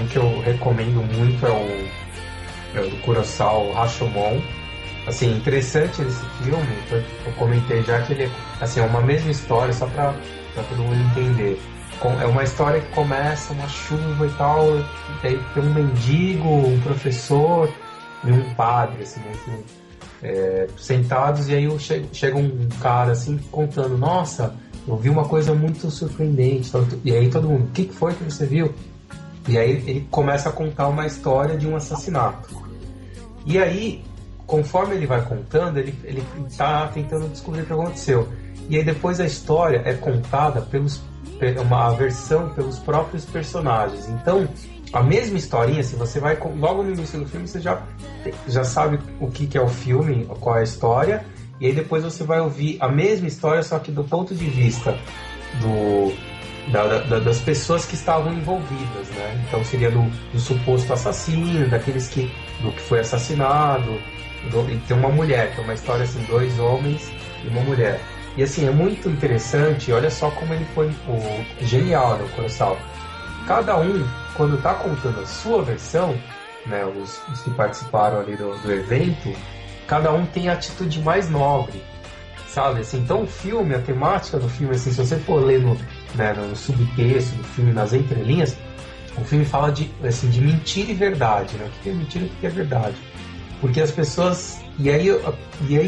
que eu recomendo muito é o do Kurosawa, Rashomon. Assim, interessante esse filme, eu comentei já que ele é uma mesma história, só pra todo mundo entender. É uma história que começa uma chuva e tal, e aí tem um mendigo, um professor e um padre, assim, sentados, e aí chega um cara assim contando, nossa, eu vi uma coisa muito surpreendente, e aí todo mundo, o que foi que você viu? E aí ele começa a contar uma história de um assassinato. E aí, conforme ele vai contando, ele tá tentando descobrir o que aconteceu. E aí depois a história é contada uma versão pelos próprios personagens. Então, a mesma historinha, se você vai logo no início do filme, você já sabe o que é o filme, qual é a história, e aí depois você vai ouvir a mesma história, só que do ponto de vista das pessoas que estavam envolvidas, né? Então seria do suposto assassino, do que foi assassinado, e tem uma mulher, que é uma história assim, 2 homens e uma mulher. E assim, é muito interessante, olha só como ele foi genial, né, o Kurosawa. Cada um, quando está contando a sua versão, né, os que participaram ali do evento, cada um tem a atitude mais nobre, sabe? Assim, então o filme, a temática do filme, assim, se você for ler no subtexto do filme, nas entrelinhas, o filme fala de mentira e verdade, né? O que é mentira e o que é verdade. Porque as pessoas... E aí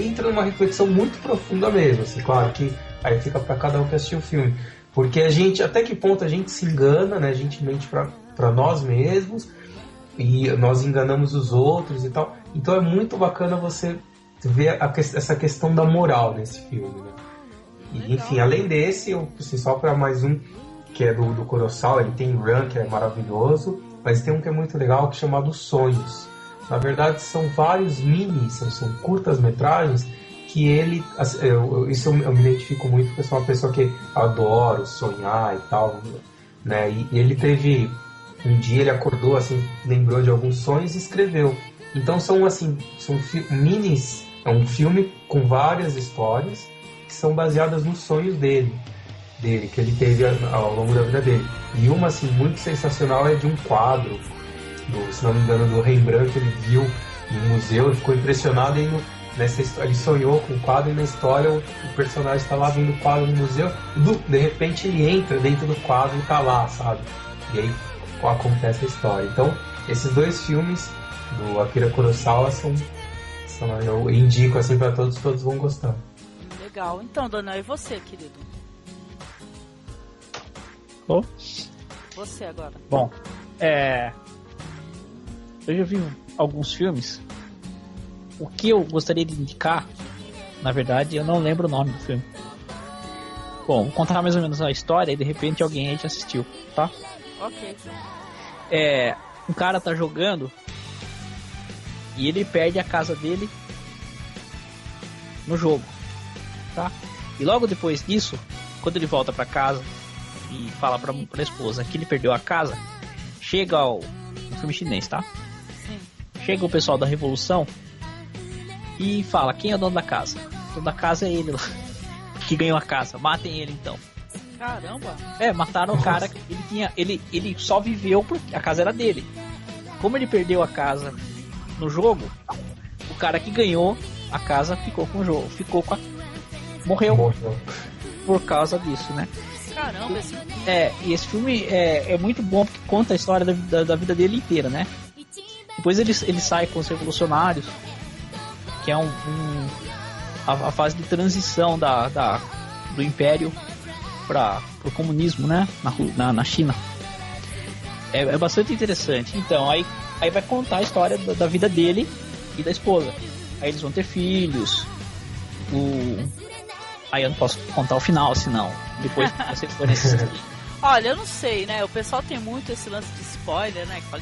entra numa reflexão muito profunda mesmo, assim, claro que aí fica para cada um que assistiu o filme. Porque até que ponto a gente se engana, né? A gente mente para nós mesmos e nós enganamos os outros e tal. Então é muito bacana você ver essa questão da moral nesse filme, né? E, enfim, além desse, só para mais um, que é do Kurosawa, ele tem Run, que é maravilhoso, mas tem um que é muito legal, que é chamado Sonhos. Na verdade, são vários são curtas-metragens que ele... Isso eu me identifico muito, porque eu sou uma pessoa que adoro sonhar e tal, né? E ele teve... Um dia ele acordou, assim, lembrou de alguns sonhos e escreveu. Então são minis... É um filme com várias histórias que são baseadas nos sonhos dele, que ele teve ao longo da vida dele. E uma, assim, muito sensacional é de um quadro, se não me engano, do Rembrandt, que ele viu no museu, ele ficou impressionado e nessa história, ele sonhou com o quadro e na história o personagem está lá vendo o quadro no museu e de repente ele entra dentro do quadro e está lá, sabe? E aí acontece a história. Então, esses 2 filmes do Akira Kurosawa eu indico assim para todos vão gostar. Legal. Então, Daniel, e você, querido? Oh? Você agora. Bom, eu já vi alguns filmes o que eu gostaria de indicar, na verdade, eu não lembro o nome do filme. Bom, vou contar mais ou menos a história e de repente alguém aí já assistiu, tá? Ok. Um cara tá jogando e ele perde a casa dele no jogo, tá? E logo depois disso, quando ele volta pra casa e fala pra esposa que ele perdeu a casa, chega um filme chinês, tá? Sim. Chega o pessoal da Revolução e fala, quem é o dono da casa? O dono da casa é ele lá, que ganhou a casa, matem ele então. Caramba! Mataram o cara, ele só viveu porque a casa era dele. Como ele perdeu a casa no jogo, o cara que ganhou a casa ficou com o jogo, morreu por causa disso, né? Caramba, E esse filme é muito bom porque conta a história da vida dele inteira, né? Depois ele sai com os revolucionários, que é a fase de transição do Império para o comunismo, né? Na China. É bastante interessante. Então, aí vai contar a história da vida dele e da esposa. Aí eles vão ter filhos. Aí eu não posso contar o final, senão depois vocês forem assistir. Olha, eu não sei, né? O pessoal tem muito esse lance de spoiler, né? Que fala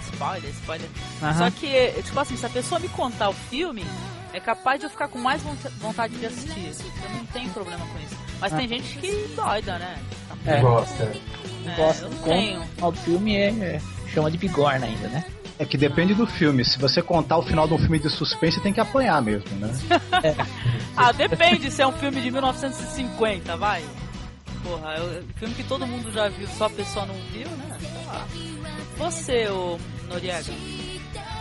spoiler. Só que, tipo assim, se a pessoa me contar o filme, é capaz de eu ficar com mais vontade de assistir. Eu não tenho problema com isso. Mas tem gente que doida, né? Gosta. Eu não tenho. O final do filme chama de bigorna ainda, né? É que depende do filme. Se você contar o final de um filme de suspense, tem que apanhar mesmo, né? Depende se é um filme de 1950, vai. Porra, é um filme que todo mundo já viu, só a pessoa não viu, né? Sei lá. Você, Noriega,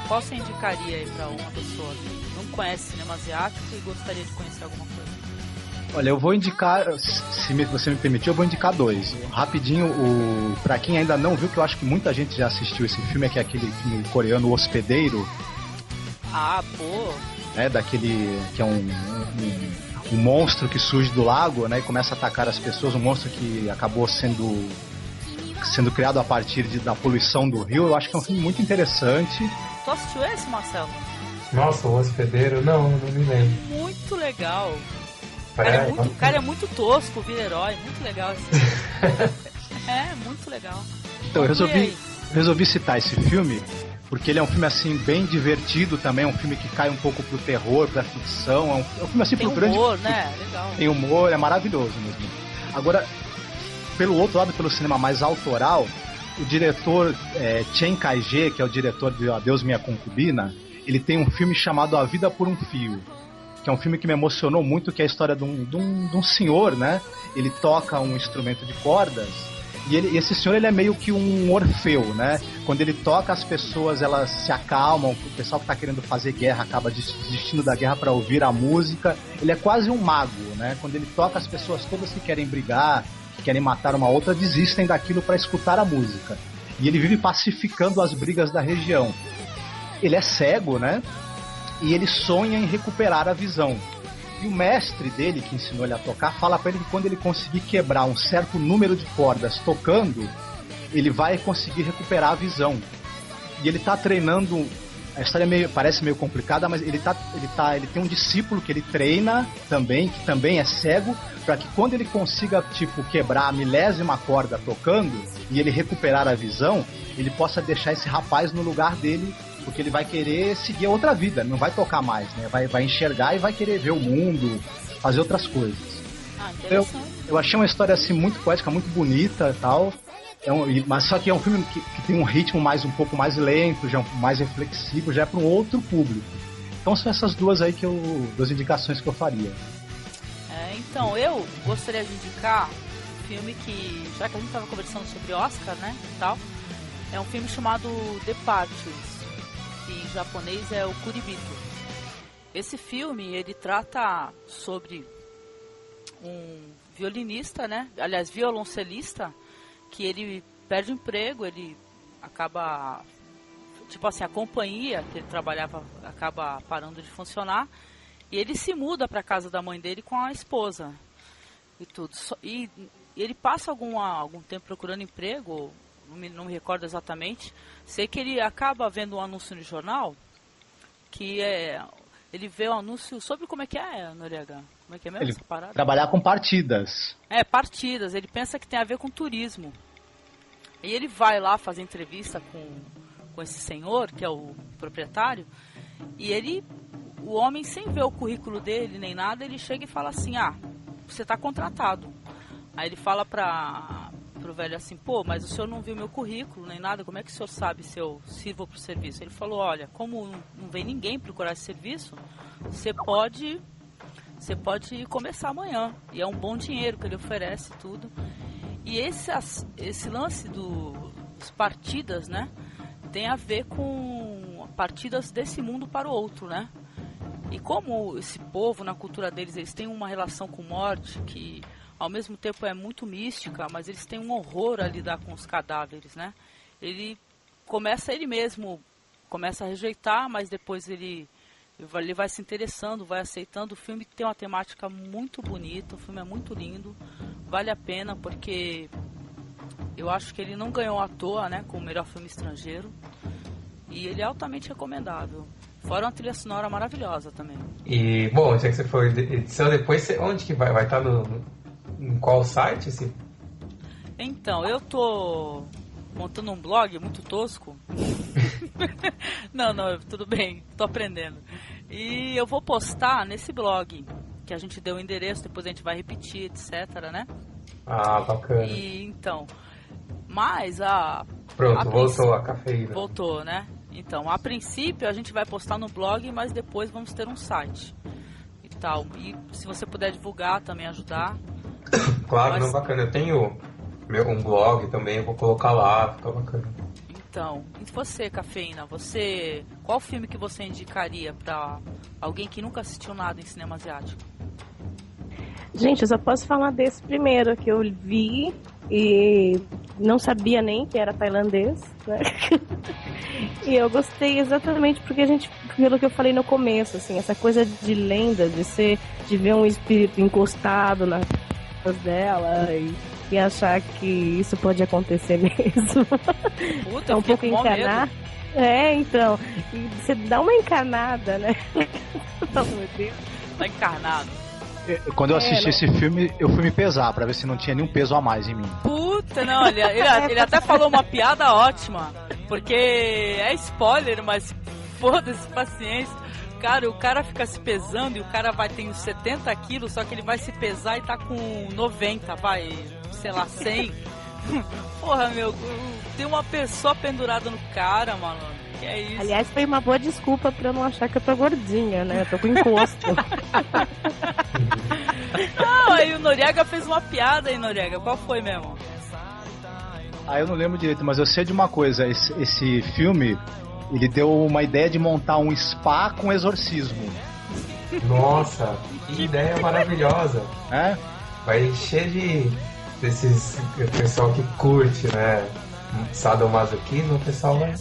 qual você indicaria aí pra uma pessoa que não conhece cinema asiático e gostaria de conhecer alguma coisa? Olha, eu vou indicar, se você me permitir, eu vou indicar dois. Rapidinho, pra quem ainda não viu, que eu acho que muita gente já assistiu esse filme, que é aquele filme coreano, O Hospedeiro. Ah, pô! Daquele que é um monstro que surge do lago, né, e começa a atacar as pessoas, um monstro que acabou sendo criado a partir da poluição do rio. Eu acho que é um filme muito interessante. Tu assistiu esse, Marcelo? Nossa, O Hospedeiro? Não me lembro. Muito legal. O cara é muito tosco, vira herói, muito legal esse muito legal. Então, eu resolvi citar esse filme porque ele é um filme assim bem divertido também, é um filme que cai um pouco pro terror, pra ficção, é um filme assim tem pro grande... Tem humor, né? Legal. Tem humor, é maravilhoso mesmo. Agora, pelo outro lado, pelo cinema mais autoral, o diretor Chen Kai-je, que é o diretor de Adeus Minha Concubina, ele tem um filme chamado A Vida por um Fio, que é um filme que me emocionou muito, que é a história de um senhor, né? Ele toca um instrumento de cordas e esse senhor ele é meio que um Orfeu, né? Quando ele toca, as pessoas elas se acalmam, o pessoal que está querendo fazer guerra acaba desistindo da guerra para ouvir a música. Ele é quase um mago, né? Quando ele toca, as pessoas todas que querem brigar, que querem matar uma outra, desistem daquilo para escutar a música. E ele vive pacificando as brigas da região. Ele é cego, né? E ele sonha em recuperar a visão. E o mestre dele, que ensinou ele a tocar, fala para ele que quando ele conseguir quebrar um certo número de cordas tocando, ele vai conseguir recuperar a visão. E ele tá treinando... A história parece meio complicada, mas ele tem um discípulo que ele treina também, que também é cego, para que quando ele consiga, quebrar a 10ª corda tocando e ele recuperar a visão, ele possa deixar esse rapaz no lugar dele, porque ele vai querer seguir outra vida, não vai tocar mais, né? Vai enxergar e vai querer ver o mundo, fazer outras coisas. Eu achei uma história assim muito poética, muito bonita e tal. Mas só que é um filme que tem um ritmo um pouco mais lento, já mais reflexivo, já é para um outro público. Então são essas duas indicações que eu faria. Então, eu gostaria de indicar um filme que, já que a gente estava conversando sobre Oscar, né, e tal, é um filme chamado Departures, que em japonês é o Kuribito. Esse filme, ele trata sobre um violinista, né, aliás, violoncelista, que ele perde o emprego, ele acaba, a companhia que ele trabalhava acaba parando de funcionar, e ele se muda para a casa da mãe dele com a esposa e tudo. E ele passa algum tempo procurando emprego, não me recordo exatamente. Sei que ele acaba vendo um anúncio no jornal que ele vê o anúncio sobre como é que é, Noriega? Como é que é mesmo essa parada? Trabalhar com partidas. Partidas. Ele pensa que tem a ver com turismo. E ele vai lá fazer entrevista com esse senhor, que é o proprietário, e o homem, sem ver o currículo dele nem nada, ele chega e fala assim, você está contratado. Aí ele fala pro velho assim, pô, mas o senhor não viu meu currículo nem nada, como é que o senhor sabe se eu sirvo pro serviço? Ele falou, olha, como não vem ninguém procurar esse serviço, você pode começar amanhã. E é um bom dinheiro que ele oferece, tudo. E esse lance dos partidas, né, tem a ver com partidas desse mundo para o outro, né? E como esse povo, na cultura deles, eles têm uma relação com morte que ao mesmo tempo é muito mística, mas eles têm um horror a lidar com os cadáveres, né? Ele mesmo começa a rejeitar, mas depois ele vai se interessando, vai aceitando. O filme tem uma temática muito bonita, o filme é muito lindo, vale a pena, porque eu acho que ele não ganhou à toa, né, como melhor filme estrangeiro, e ele é altamente recomendável. Fora uma trilha sonora maravilhosa também. E, bom, já que você foi edição, depois onde que vai estar em qual site? Então, eu tô montando um blog muito tosco. Não, tudo bem, tô aprendendo. E eu vou postar nesse blog, que a gente deu o endereço, depois a gente vai repetir, etc, né? Ah, bacana. E então, mas Pronto, voltou a cafeína. Voltou, né? Então, a princípio a gente vai postar no blog, mas depois vamos ter um site e tal. E se você puder divulgar, também ajudar. Claro, não, bacana. Eu tenho um blog também, eu vou colocar lá, fica bacana. Então, e você, Cafeína, qual filme que você indicaria pra alguém que nunca assistiu nada em cinema asiático? Gente, eu só posso falar desse primeiro que eu vi e não sabia nem que era tailandês, né? E eu gostei exatamente pelo que eu falei no começo, assim, essa coisa de lenda, de ver um espírito encostado nas costas dela e achar que isso pode acontecer mesmo. Puta, é um pouco encanar. Então, e você dá uma encarnada, né? Oh, meu Deus. Tá encarnado. Quando eu assisti esse filme, eu fui me pesar pra ver se não tinha nenhum peso a mais em mim. Puta, não, ele até falou uma piada ótima, porque é spoiler, mas foda-se, paciência. Cara, o cara fica se pesando e o cara tem uns 70 quilos, só que ele vai se pesar e tá com 90, sei lá, 100. Porra, meu, tem uma pessoa pendurada no cara, malandro. Que é isso? Aliás, foi uma boa desculpa pra eu não achar que eu tô gordinha, né? Eu tô com encosto. Não, aí o Noriega fez uma piada aí, Noriega. Qual foi mesmo? Eu não lembro direito, mas eu sei de uma coisa. Esse filme, ele deu uma ideia de montar um spa com exorcismo. Nossa, que ideia maravilhosa. É? Vai encher desses pessoal que curte, né? Sadomasoquismo, o pessoal vai...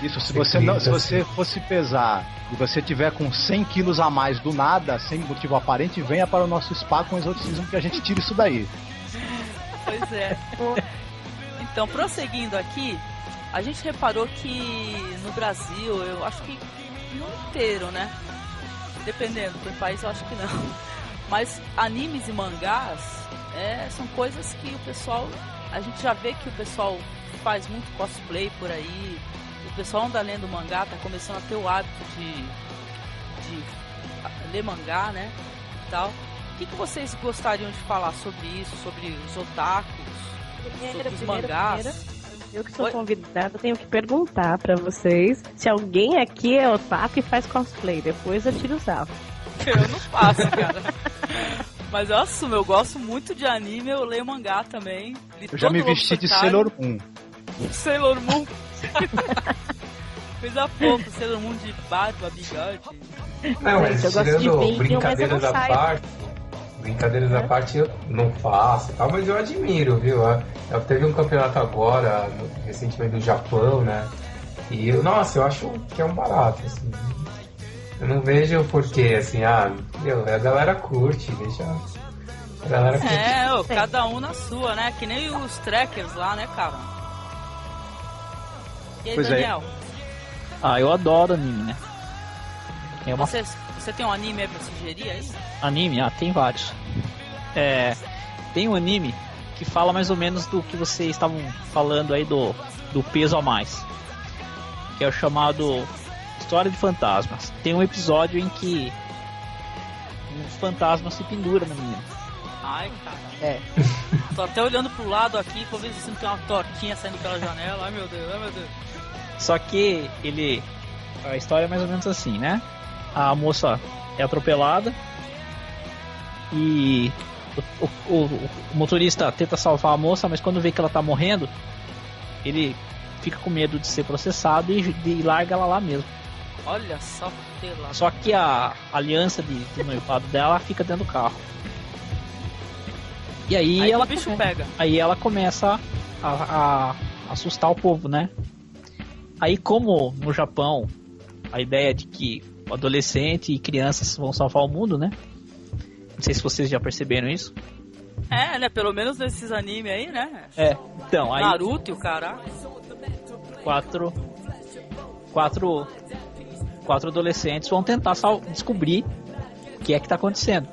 Isso, se você fosse pesar e você tiver com 100 quilos a mais do nada, sem motivo aparente, venha para o nosso spa com exorcismo que a gente tira isso daí. Pois é. Então, prosseguindo aqui, a gente reparou que no Brasil, eu acho que no inteiro, né? Dependendo, tem país eu acho que não. Mas animes e mangás são coisas que o pessoal... A gente já vê que o pessoal faz muito cosplay por aí. O pessoal anda lendo mangá, tá começando a ter o hábito de ler mangá, né? E tal. O que vocês gostariam de falar sobre isso, sobre os otakus, sobre os mangás? Eu que sou convidada, tenho que perguntar pra vocês se alguém aqui é otaku e faz cosplay. Depois eu tiro o sarro. Eu não faço, cara. Mas eu assumo, eu gosto muito de anime, eu leio mangá também. Eu já me vesti de Sailor Moon. Sailor Moon? Coisa fofa, Sailor Moon de barba, bigode. Não, mas tirando brincadeiras à parte, à parte eu não faço, tá? Mas eu admiro, viu? Teve um campeonato agora, recentemente do Japão, né? E eu acho que é um barato, assim. Eu não vejo porquê, assim, a galera curte, deixa a galera curte. Cada um na sua, né? Que nem os trackers lá, né, cara? E aí, Pois Daniel? Eu adoro anime, né? É uma... Você tem um anime aí pra sugerir aí? Anime? Ah, tem vários. Tem um anime que fala mais ou menos do que vocês estavam falando aí do peso a mais, que é o chamado História de Fantasmas. Tem um episódio em que um fantasma se pendura na menina. Ai, cara. Tô até olhando pro lado aqui pra ver se não tem uma tortinha saindo pela janela. Ai, meu Deus. Só que a história é mais ou menos assim, né? A moça é atropelada e o motorista tenta salvar a moça, mas quando vê que ela tá morrendo, ele fica com medo de ser processado e larga ela lá mesmo. Olha só, só que a aliança de noivado dela fica dentro do carro. E aí ela, o bicho pega. Aí ela começa a assustar o povo, né? Aí, como no Japão a ideia de que o adolescente e crianças vão salvar o mundo, né? Não sei se vocês já perceberam isso. Né? Pelo menos nesses animes aí, né? Então, aí... Naruto e o caralho. Quatro adolescentes vão tentar descobrir o que é que tá acontecendo.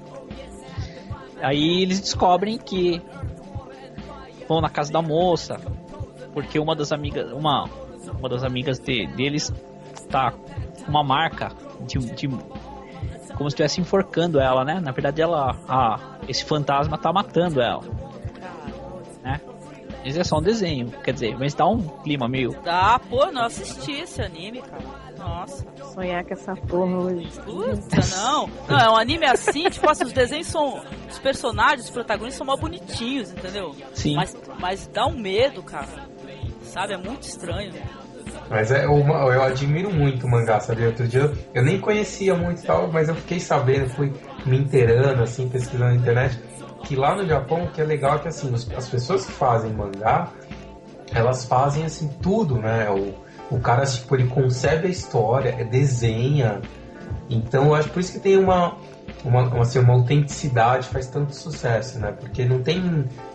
Aí eles descobrem que vão na casa da moça, porque uma das amigas deles tá com uma marca de como se estivesse enforcando ela, né? Na verdade esse fantasma tá matando ela, né? Isso é só um desenho, quer dizer, mas dá um clima meio... Não assisti esse anime, cara. Nossa. Sonhar com essa porra hoje. Puta, não, é um anime assim, tipo assim, os desenhos são... Os personagens, os protagonistas são mó bonitinhos, entendeu? Sim. Mas dá um medo, cara. Sabe? É muito estranho. Mas eu admiro muito o mangá, sabe? Outro dia eu nem conhecia muito e tal, mas eu fiquei sabendo, fui me inteirando, assim, pesquisando na internet, que lá no Japão, o que é legal é que, assim, as pessoas que fazem mangá, elas fazem, assim, tudo, né? O cara, tipo, ele concebe a história, desenha. Então, eu acho por isso que tem uma autenticidade, faz tanto sucesso, né? Porque não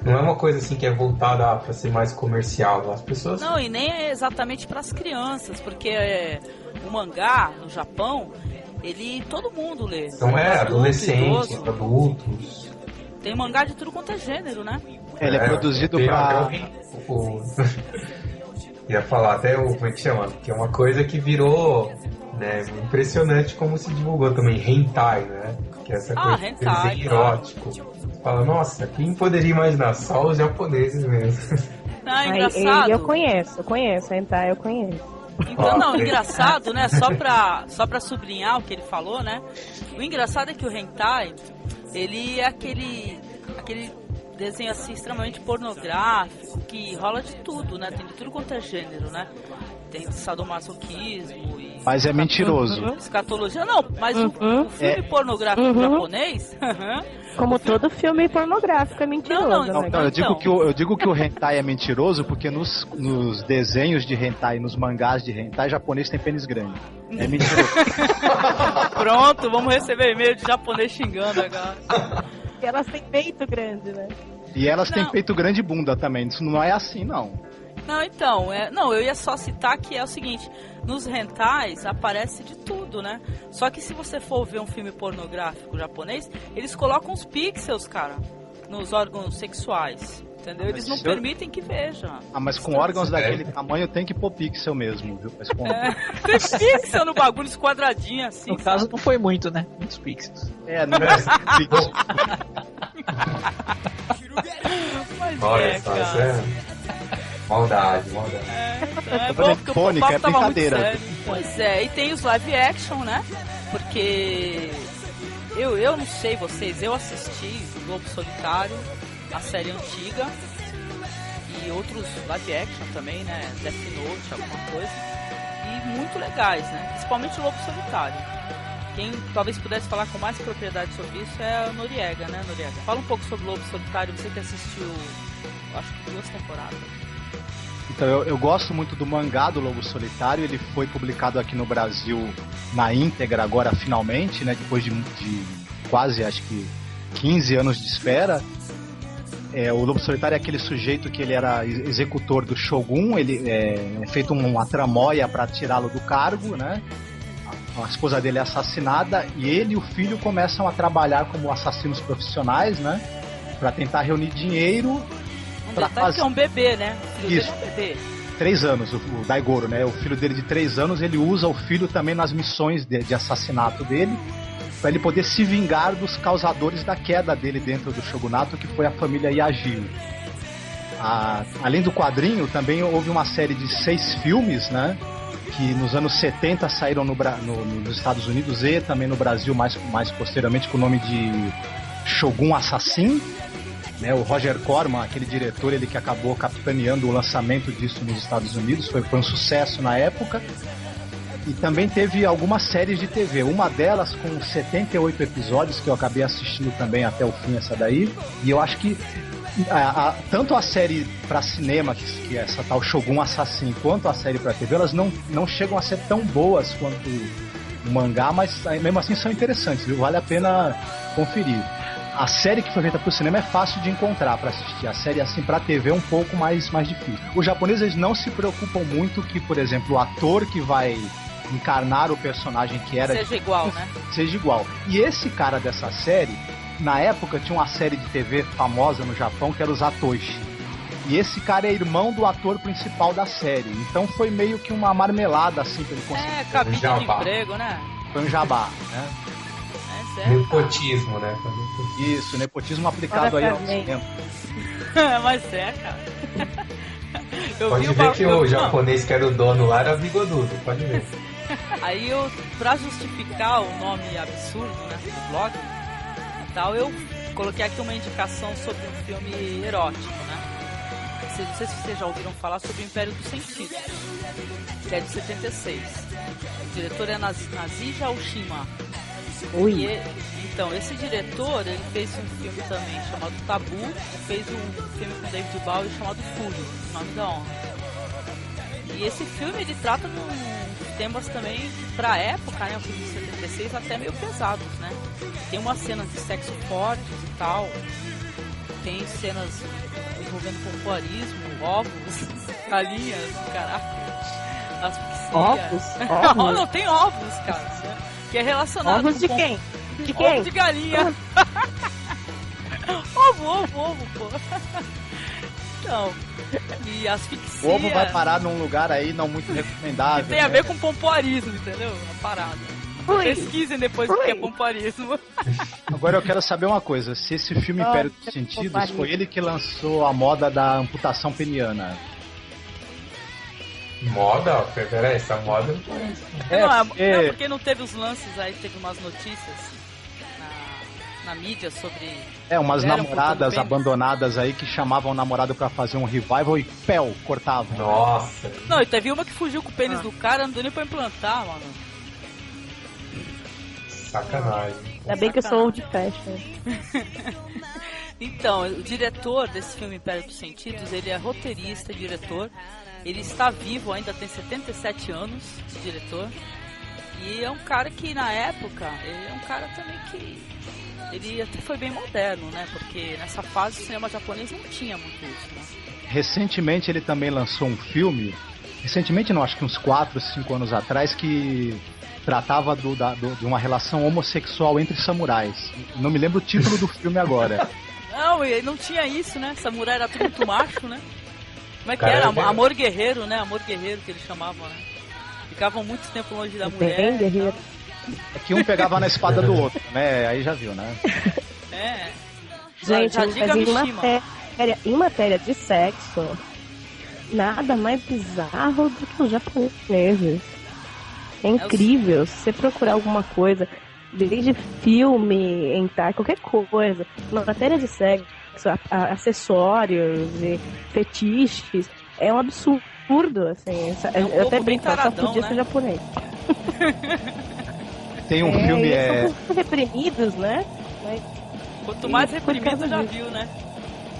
é uma coisa assim que é voltada para ser mais comercial. As pessoas... Não, e nem é exatamente para as crianças, porque o mangá no Japão, todo mundo lê. Então adolescentes, adultos. Tem mangá de tudo quanto é gênero, né? Ele é produzido para... Ia falar até como é que chama? Que é uma coisa que virou, né, impressionante como se divulgou também, hentai, né? Que é essa coisa de desenho erótico. Você fala, nossa, quem poderia imaginar? Só os japoneses mesmo. Ah, engraçado. Eu conheço, hentai eu conheço. Então, engraçado, né? Só pra sublinhar o que ele falou, né? O engraçado é que o hentai, ele é aquele desenho assim extremamente pornográfico, que rola de tudo, né? Tem de tudo quanto é gênero, né? Tem sadomasoquismo e... Mas é mentiroso. Escatologia. Não, mas o filme pornográfico japonês... Como todo filme pornográfico é mentiroso. Não, eu digo que o hentai é mentiroso porque nos desenhos de hentai, nos mangás de hentai, japonês tem pênis grande. É mentiroso. Pronto, vamos receber e-mail de japonês xingando agora. E elas têm peito grande, né? E elas têm peito grande e bunda também. Isso não é assim, não. Não, então, eu ia só citar que é o seguinte, nos hentais aparece de tudo, né? Só que se você for ver um filme pornográfico japonês, eles colocam os pixels, cara, nos órgãos sexuais, entendeu? Eles não permitem que veja. Mas com órgãos daquele tamanho tem que pôr pixel mesmo, viu? Tem pixel no bagulho, os quadradinhos assim. No caso não foi muito, né? Muitos pixels. Não é pixel. Mas olha só, cara. Isso é... Maldade. É bom porque o papo tava muito sério. Pois é, e tem os live action, né? Porque eu não sei vocês, eu assisti o Lobo Solitário, a série antiga, e outros live action também, né? Death Note, alguma coisa, e muito legais, né? Principalmente o Lobo Solitário. Quem talvez pudesse falar com mais propriedade sobre isso é a Noriega, né, Noriega? Fala um pouco sobre o Lobo Solitário, você que assistiu, acho que 2 temporadas. Então, eu gosto muito do mangá do Lobo Solitário. Ele foi publicado aqui no Brasil na íntegra agora, finalmente, né? Depois de quase, acho que 15 anos de espera. O Lobo Solitário é aquele sujeito que ele era executor do Shogun. Ele é feito uma tramóia para tirá-lo do cargo, né? a esposa dele é assassinada e ele e o filho começam a trabalhar como assassinos profissionais, né? Pra tentar reunir dinheiro. Pra fazer... que é um bebê, né? O filho Isso. dele é um bebê. 3 anos, o Daigoro, né? O filho dele de 3 anos, ele usa o filho também nas missões de assassinato dele, para ele poder se vingar dos causadores da queda dele dentro do shogunato, que foi a família Yagyu. Além do quadrinho, também houve uma série de 6 filmes, né? Que nos anos 70 saíram nos Estados Unidos e também no Brasil, mais posteriormente, com o nome de Shogun Assassin. Né, o Roger Corman, aquele diretor, ele que acabou capitaneando o lançamento disso nos Estados Unidos, foi um sucesso na época. E também teve algumas séries de TV, uma delas com 78 episódios, que eu acabei assistindo também até o fim, essa daí. E eu acho que tanto a série para cinema, que é essa tal Shogun Assassin, quanto a série para TV, elas não chegam a ser tão boas quanto o mangá, mas mesmo assim são interessantes, viu? Vale a pena conferir. A série que foi feita pro cinema é fácil de encontrar para assistir. A série, assim, pra TV é um pouco mais difícil. Os japoneses não se preocupam muito que, por exemplo, o ator que vai encarnar o personagem que era... Seja igual, né? Seja igual. E esse cara dessa série, na época, tinha uma série de TV famosa no Japão que era o Zatoichi. E esse cara é irmão do ator principal da série. Então foi meio que uma marmelada, assim, pra ele conseguir. Cabide de emprego, né? Foi um jabá, né? Nepotismo, né? Isso, nepotismo aplicado aí ao cinema. Mas cara. Pode ver que o japonês que era o dono lá era bigodudo, pode ver. Aí pra justificar o nome absurdo, né, do blog e tal, eu coloquei aqui uma indicação sobre um filme erótico, né? Não sei se vocês já ouviram falar sobre o Império dos Sentidos, que é de 76. O diretor é Nazija Oshima. Então, esse diretor, ele fez um filme também chamado Tabu, e fez um filme com David Bowie chamado Fúrio, Nome da Honra. E esse filme, ele trata de temas também, pra época, né, o filme de 76, até meio pesados, né? Tem umas cenas de sexo fortes e tal, tem cenas envolvendo pompoarismo, ovos, galinhas, caraca, asfixia. Ovos? Não, tem ovos, cara. Que é relacionado ovos de quem? De quem? Ovo de galinha. ovo, pô. Então, e asfixia. O ovo vai parar num lugar aí não muito recomendável. E tem a ver com pompoarismo, entendeu? A parada. Pesquisem depois o que é pompoarismo. Agora eu quero saber uma coisa. Se esse filme Império dos Sentidos foi ele que lançou a moda da amputação peniana. Moda? Peraí, essa moda não conhece. Porque não teve os lances aí, teve umas notícias na mídia sobre... umas namoradas abandonadas aí que chamavam o namorado pra fazer um revival e cortavam. Nossa. Não, e teve uma que fugiu com o pênis do cara, não deu nem pra implantar, mano. Sacanagem. Ainda bem que eu sou old fashion. Então, o diretor desse filme Império dos Sentidos, ele é roteirista e diretor. Ele está vivo, ainda tem 77 anos de diretor. E é um cara que, na época, ele é um cara também que... Ele até foi bem moderno, né? Porque nessa fase o cinema japonês não tinha muito isso, né? Recentemente ele também lançou um filme... Recentemente não, acho que uns 4, 5 anos atrás, que tratava de uma relação homossexual entre samurais. Não me lembro o título do filme agora. Não tinha isso, né? Samurai era tudo muito macho, né? Como é que era? Amor guerreiro, né? Amor guerreiro que eles chamavam, né? Ficavam muito tempo longe da mulher. Bem guerreiro. É que um pegava na espada do outro, né? Aí já viu, né? Gente, em matéria de sexo, nada mais bizarro do que os japoneses. É incrível. Se você procurar alguma coisa, desde filme, hentai, qualquer coisa, na matéria de sexo, acessórios e fetiches, é um absurdo, assim. Eu até brinco, só podia ser japonês. Tem um filme... São reprimidos, né? Mas, quanto mais reprimido, já viu, né?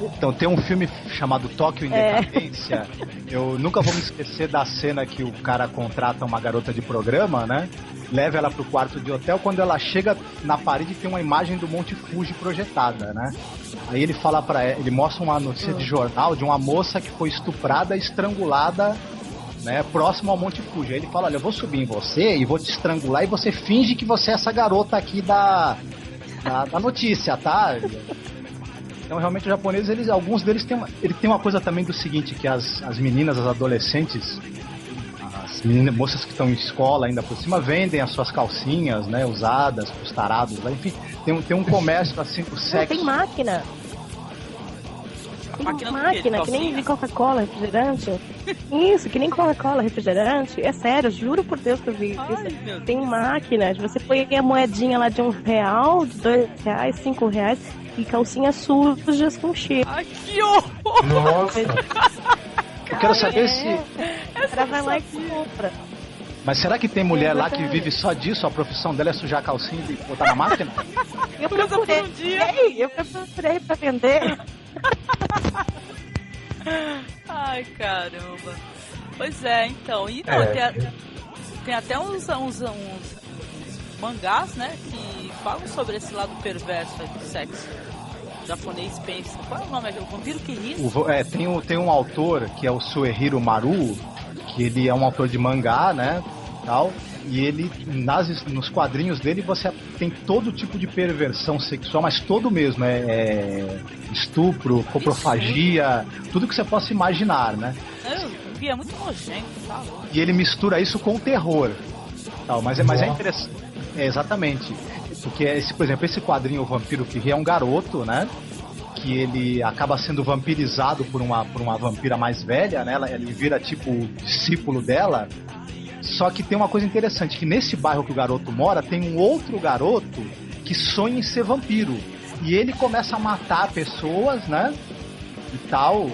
Então, tem um filme chamado Tóquio em Decadência. Eu nunca vou me esquecer da cena que o cara contrata uma garota de programa, né? Leva ela pro quarto de hotel. Quando ela chega, na parede tem uma imagem do Monte Fuji projetada, né? Aí ele fala pra ela, ele mostra uma notícia de jornal de uma moça que foi estuprada e estrangulada né, próximo ao Monte Fuji. Aí ele fala, olha, eu vou subir em você e vou te estrangular e você finge que você é essa garota aqui da notícia, tá? Então realmente os japoneses, alguns deles tem uma coisa também do seguinte, que as meninas, as adolescentes, as meninas, moças que estão em escola ainda por cima, vendem as suas calcinhas, né, usadas, pros tarados lá, enfim, tem um comércio assim do sexo. Tem máquina. Tem máquina, que nem de Coca-Cola, refrigerante. Isso, que nem Coca-Cola, refrigerante. É sério, juro por Deus que eu vi isso. Tem máquina, você põe a moedinha lá de R$1, de R$2, R$5 e calcinhas sujas com cheiro. Ai, que horror! Nossa! Eu quero saber se... O cara vai lá e compra. Mas será que tem mulher lá que vive só disso? A profissão dela é sujar a calcinha e botar na máquina? Eu procurei pra vender. Ai, caramba. Pois é, então. E tem até uns mangás, né, que falam sobre esse lado perverso aí do sexo. O japonês pensa. Qual é o nome? O Vampiro que ri? Tem um autor que é o Suehiro Maru, que ele é um autor de mangá, né, tal, e ele, nos quadrinhos dele, você tem todo tipo de perversão sexual, mas todo mesmo, estupro, coprofagia, tudo que você possa imaginar, né? Eu vi, é muito nojento, tá? E ele mistura isso com o terror, tal, mas é interessante, exatamente, porque por exemplo, esse quadrinho, O Vampiro que Ri, é um garoto, né, que ele acaba sendo vampirizado por uma vampira mais velha, né, ele vira tipo o discípulo dela. Só que tem uma coisa interessante, que nesse bairro que o garoto mora, tem um outro garoto que sonha em ser vampiro. E ele começa a matar pessoas, né? E tal,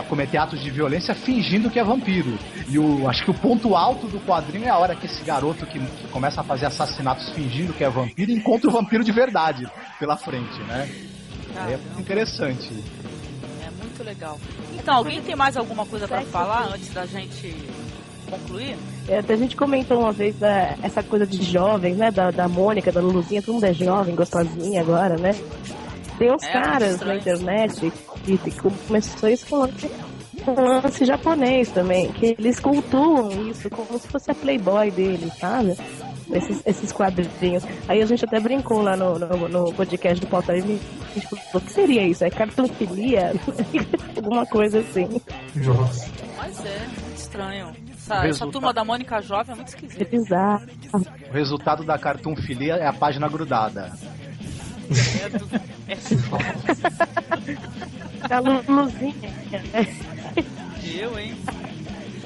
cometer atos de violência fingindo que é vampiro. E acho que o ponto alto do quadrinho é a hora que esse garoto que começa a fazer assassinatos fingindo que é vampiro encontra o vampiro de verdade pela frente, né? É muito interessante. É muito legal. Então, alguém tem mais alguma coisa pra falar antes da gente concluir? A gente comentou uma vez essa coisa de jovens, né? Da Mônica, da Luluzinha, todo mundo é jovem, gostosinha agora, né? Tem uns caras na internet que começou isso com lance japonês também, que eles cultuam isso como se fosse a Playboy deles, sabe? Esses quadrinhos. Aí a gente até brincou lá no podcast do Pauta Livre. A gente falou, o que seria isso? É cartofilia? Alguma coisa assim. Nossa. Mas é estranho. Essa turma da Mônica Jovem é muito esquisita. É bizarro. O resultado da cartofilia é a página grudada. A Luluzinha. Hein?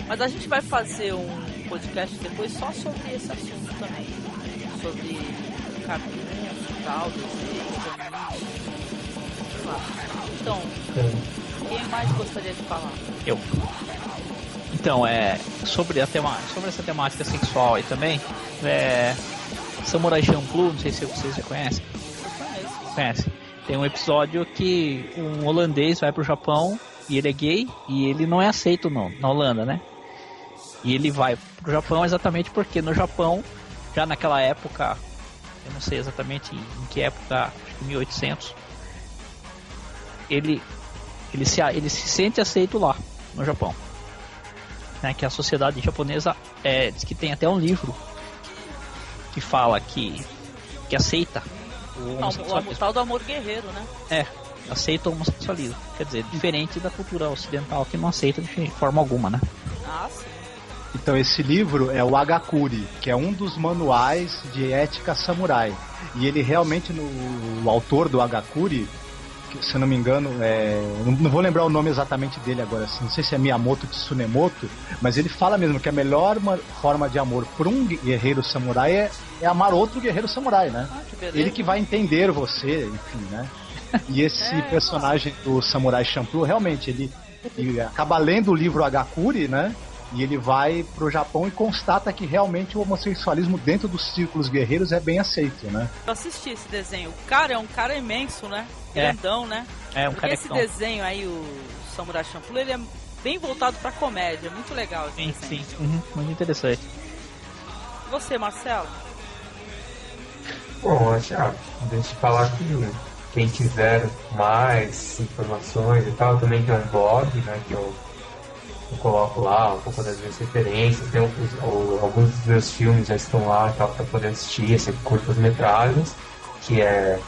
Mas a gente vai fazer um podcast depois só sobre esse assunto também. Sobre cartoons e tal, desenhos, Então, quem mais gostaria de falar? Eu. Então, sobre essa temática sexual aí também, Samurai Champloo, não sei se vocês já conhecem. Conhece. Tem um episódio que um holandês vai pro Japão e ele é gay e ele não é aceito na Holanda, né? E ele vai pro Japão exatamente porque no Japão, já naquela época, eu não sei exatamente em que época, acho que 1800, ele se sente aceito lá no Japão, né? Que a sociedade japonesa diz que tem até um livro que fala que aceita o homossexualismo. O tal do amor guerreiro, né? Aceita o homossexualismo. Quer dizer, diferente da cultura ocidental que não aceita de forma alguma, né? Ah, sim. Então esse livro é o Hagakure, que é um dos manuais de ética samurai. E ele realmente, o autor do Hagakure, que, se eu não me engano, não vou lembrar o nome exatamente dele agora, assim, não sei se é Miyamoto Tsunemoto, mas ele fala mesmo que a melhor forma de amor por um guerreiro samurai é amar outro guerreiro samurai, né? Ele que vai entender você, enfim, né? E esse personagem do Samurai Champloo, realmente, ele acaba lendo o livro Hagakure, né? E ele vai pro Japão e constata que realmente o homossexualismo dentro dos círculos guerreiros é bem aceito, né? Eu assisti esse desenho. O cara é um cara imenso, né? Grandão, né? Um cara. Esse desenho aí, o Samurai Champloo, ele é bem voltado pra comédia. Muito legal. Sim. Muito interessante. E você, Marcelo? Bom, deixa eu falar que quem quiser mais informações e tal, também tem um blog, né, que é o eu coloco lá um pouco das minhas referências, tem alguns dos meus filmes já estão lá para poder assistir, assim, curtas-metragens, que é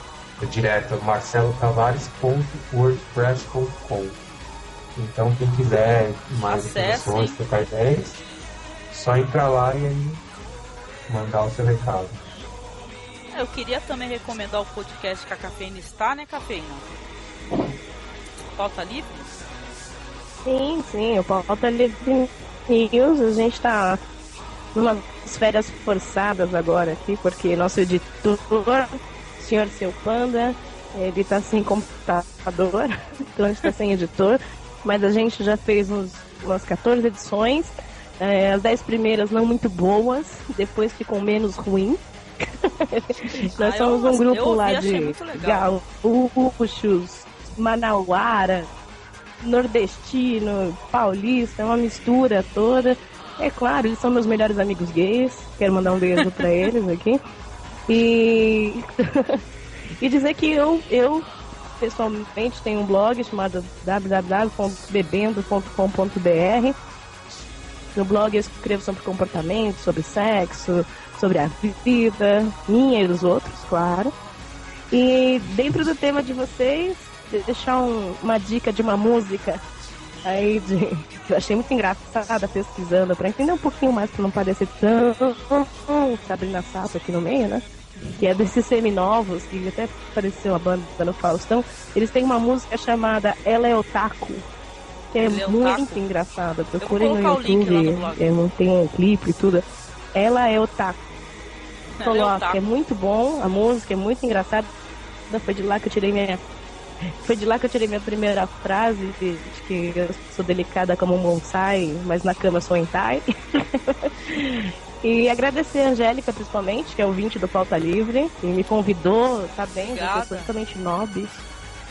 direto marcelotavares.wordpress.com. Então quem quiser mais informações, trocar ideias, só entrar lá e aí mandar o seu recado. Eu queria também recomendar o podcast que a Cafeína está, né, Cafeína? Pauta Livre? Sim, o Pauta Livre News, a gente está numas férias forçadas agora aqui, porque nosso editor, o senhor Seu Panda, ele está sem computador, então a gente está sem editor, mas a gente já fez umas 14 edições, as 10 primeiras não muito boas, depois ficou menos ruim. Nós somos um grupo lá de gaúchos, manauara, nordestino, paulista, uma mistura toda. É claro, eles são meus melhores amigos gays. Quero mandar um beijo pra eles aqui. E dizer que eu pessoalmente tenho um blog chamado www.bebendo.com.br. No blog eu escrevo sobre comportamento, sobre sexo, sobre a vida, minha e dos outros, claro. E dentro do tema de vocês, deixar uma dica de uma música aí que eu achei muito engraçada pesquisando, para entender um pouquinho mais, para não parecer tão Sabrina Sato aqui no meio, né? Que é desses seminovos, que até apareceu a banda no Faustão. Eles têm uma música chamada Ela é Otaku, que é muito engraçada. Procurem no YouTube, tem um clipe e tudo. Ela é Otaku. Coloca, é muito bom, a música é muito engraçada. Foi de lá que eu tirei minha primeira frase de que eu sou delicada como um bonsai, mas na cama sou hentai. E agradecer a Angélica, principalmente, que é ouvinte do Pauta Livre, e me convidou, tá bem, eu sou totalmente nobre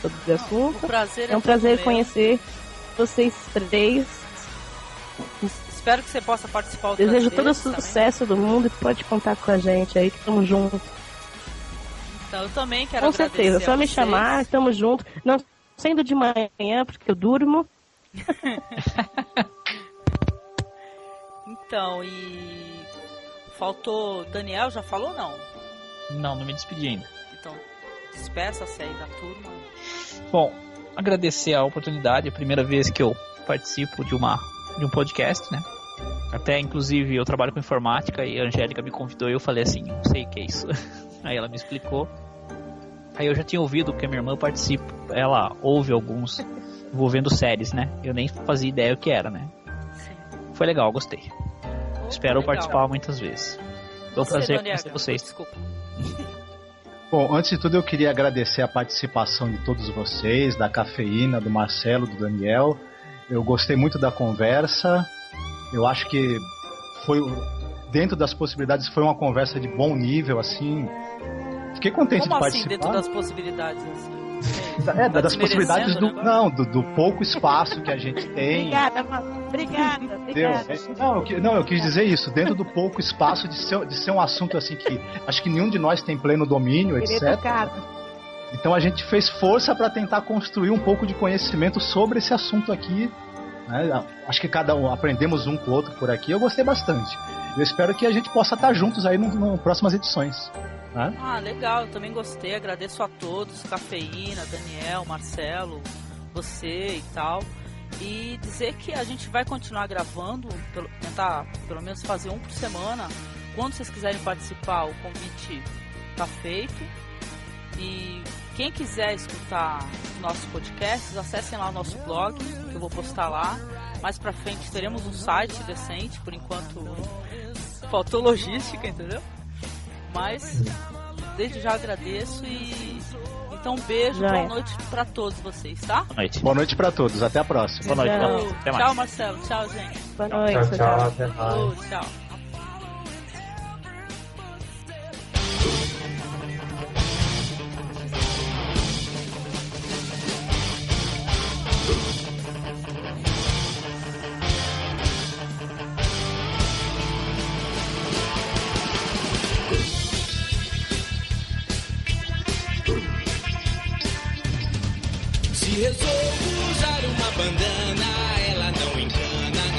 sobre o assunto. É um prazer conhecer vocês três. Espero que você possa participar outras Desejo vezes todo o sucesso do mundo e pode contar com a gente aí, que estamos juntos. Então, eu também quero agradecer. Com certeza, só me chamar, estamos juntos. Não sendo de manhã, porque eu durmo. Então, e faltou Daniel, já falou ou não? Não me despedi ainda. Então, despeça-se aí da turma. Bom, agradecer a oportunidade, é a primeira vez que eu participo de um podcast, né? Até, inclusive, eu trabalho com informática e a Angélica me convidou e eu falei assim, não sei o que é isso. Aí ela me explicou. Aí eu já tinha ouvido que a minha irmã participa, ela ouve alguns envolvendo séries, né? Eu nem fazia ideia o que era, né? Sim. Foi legal, gostei. Espero participar muitas vezes. Foi um prazer conhecer vocês. Desculpa. Bom, antes de tudo eu queria agradecer a participação de todos vocês, da Cafeína, do Marcelo, do Daniel. Eu gostei muito da conversa. Eu acho que foi, dentro das possibilidades, foi uma conversa de bom nível, assim. Fiquei contente de participar. Dentro das possibilidades, assim? Das possibilidades do pouco espaço que a gente tem. Obrigada, mano. Obrigada. Eu quis dizer isso, dentro do pouco espaço de ser um assunto assim que acho que nenhum de nós tem pleno domínio, etc. Então a gente fez força para tentar construir um pouco de conhecimento sobre esse assunto aqui, né? Acho que cada um aprendemos um com o outro por aqui. Eu gostei bastante. Eu espero que a gente possa estar juntos aí nas próximas edições. Ah, legal, eu também gostei, agradeço a todos, Cafeína, Daniel, Marcelo, você e tal, e dizer que a gente vai continuar gravando, tentar pelo menos fazer um por semana. Quando vocês quiserem participar, o convite tá feito, e quem quiser escutar nossos podcasts, acessem lá o nosso blog, que eu vou postar lá. Mais pra frente teremos um site decente, por enquanto faltou logística, entendeu? Mas desde já agradeço e então um beijo, boa noite pra todos vocês, tá? Boa noite pra todos, até a próxima. Boa noite, até mais. Tchau, Marcelo, tchau, gente. Boa noite, tchau, até mais. Tchau. Se resolvo usar uma bandana, ela não engana.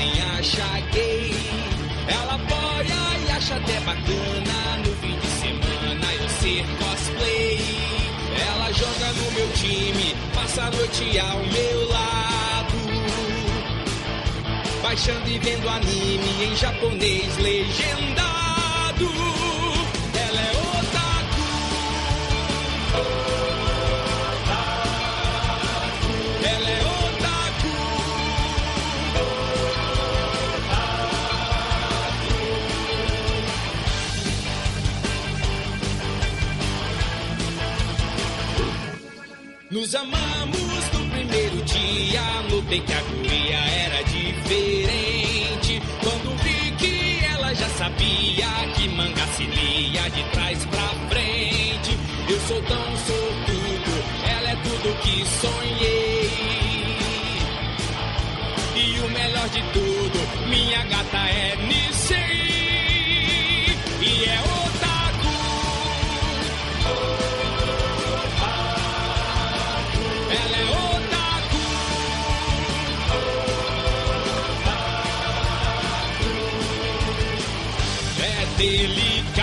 bacana no fim de semana eu ser cosplay. Ela joga no meu time, passa a noite ao meu lado, baixando e vendo anime em japonês legendado. Ela é otaku, ela é otaku, nos amamos no primeiro dia, notei que a guria era diferente. Quando vi que ela já sabia que manga se lia de trás pra frente. Eu sou tão sortudo, ela é tudo que sonhei. E o melhor de tudo, minha gata é Nisei. E é otaku, ela é otaku, é delicada.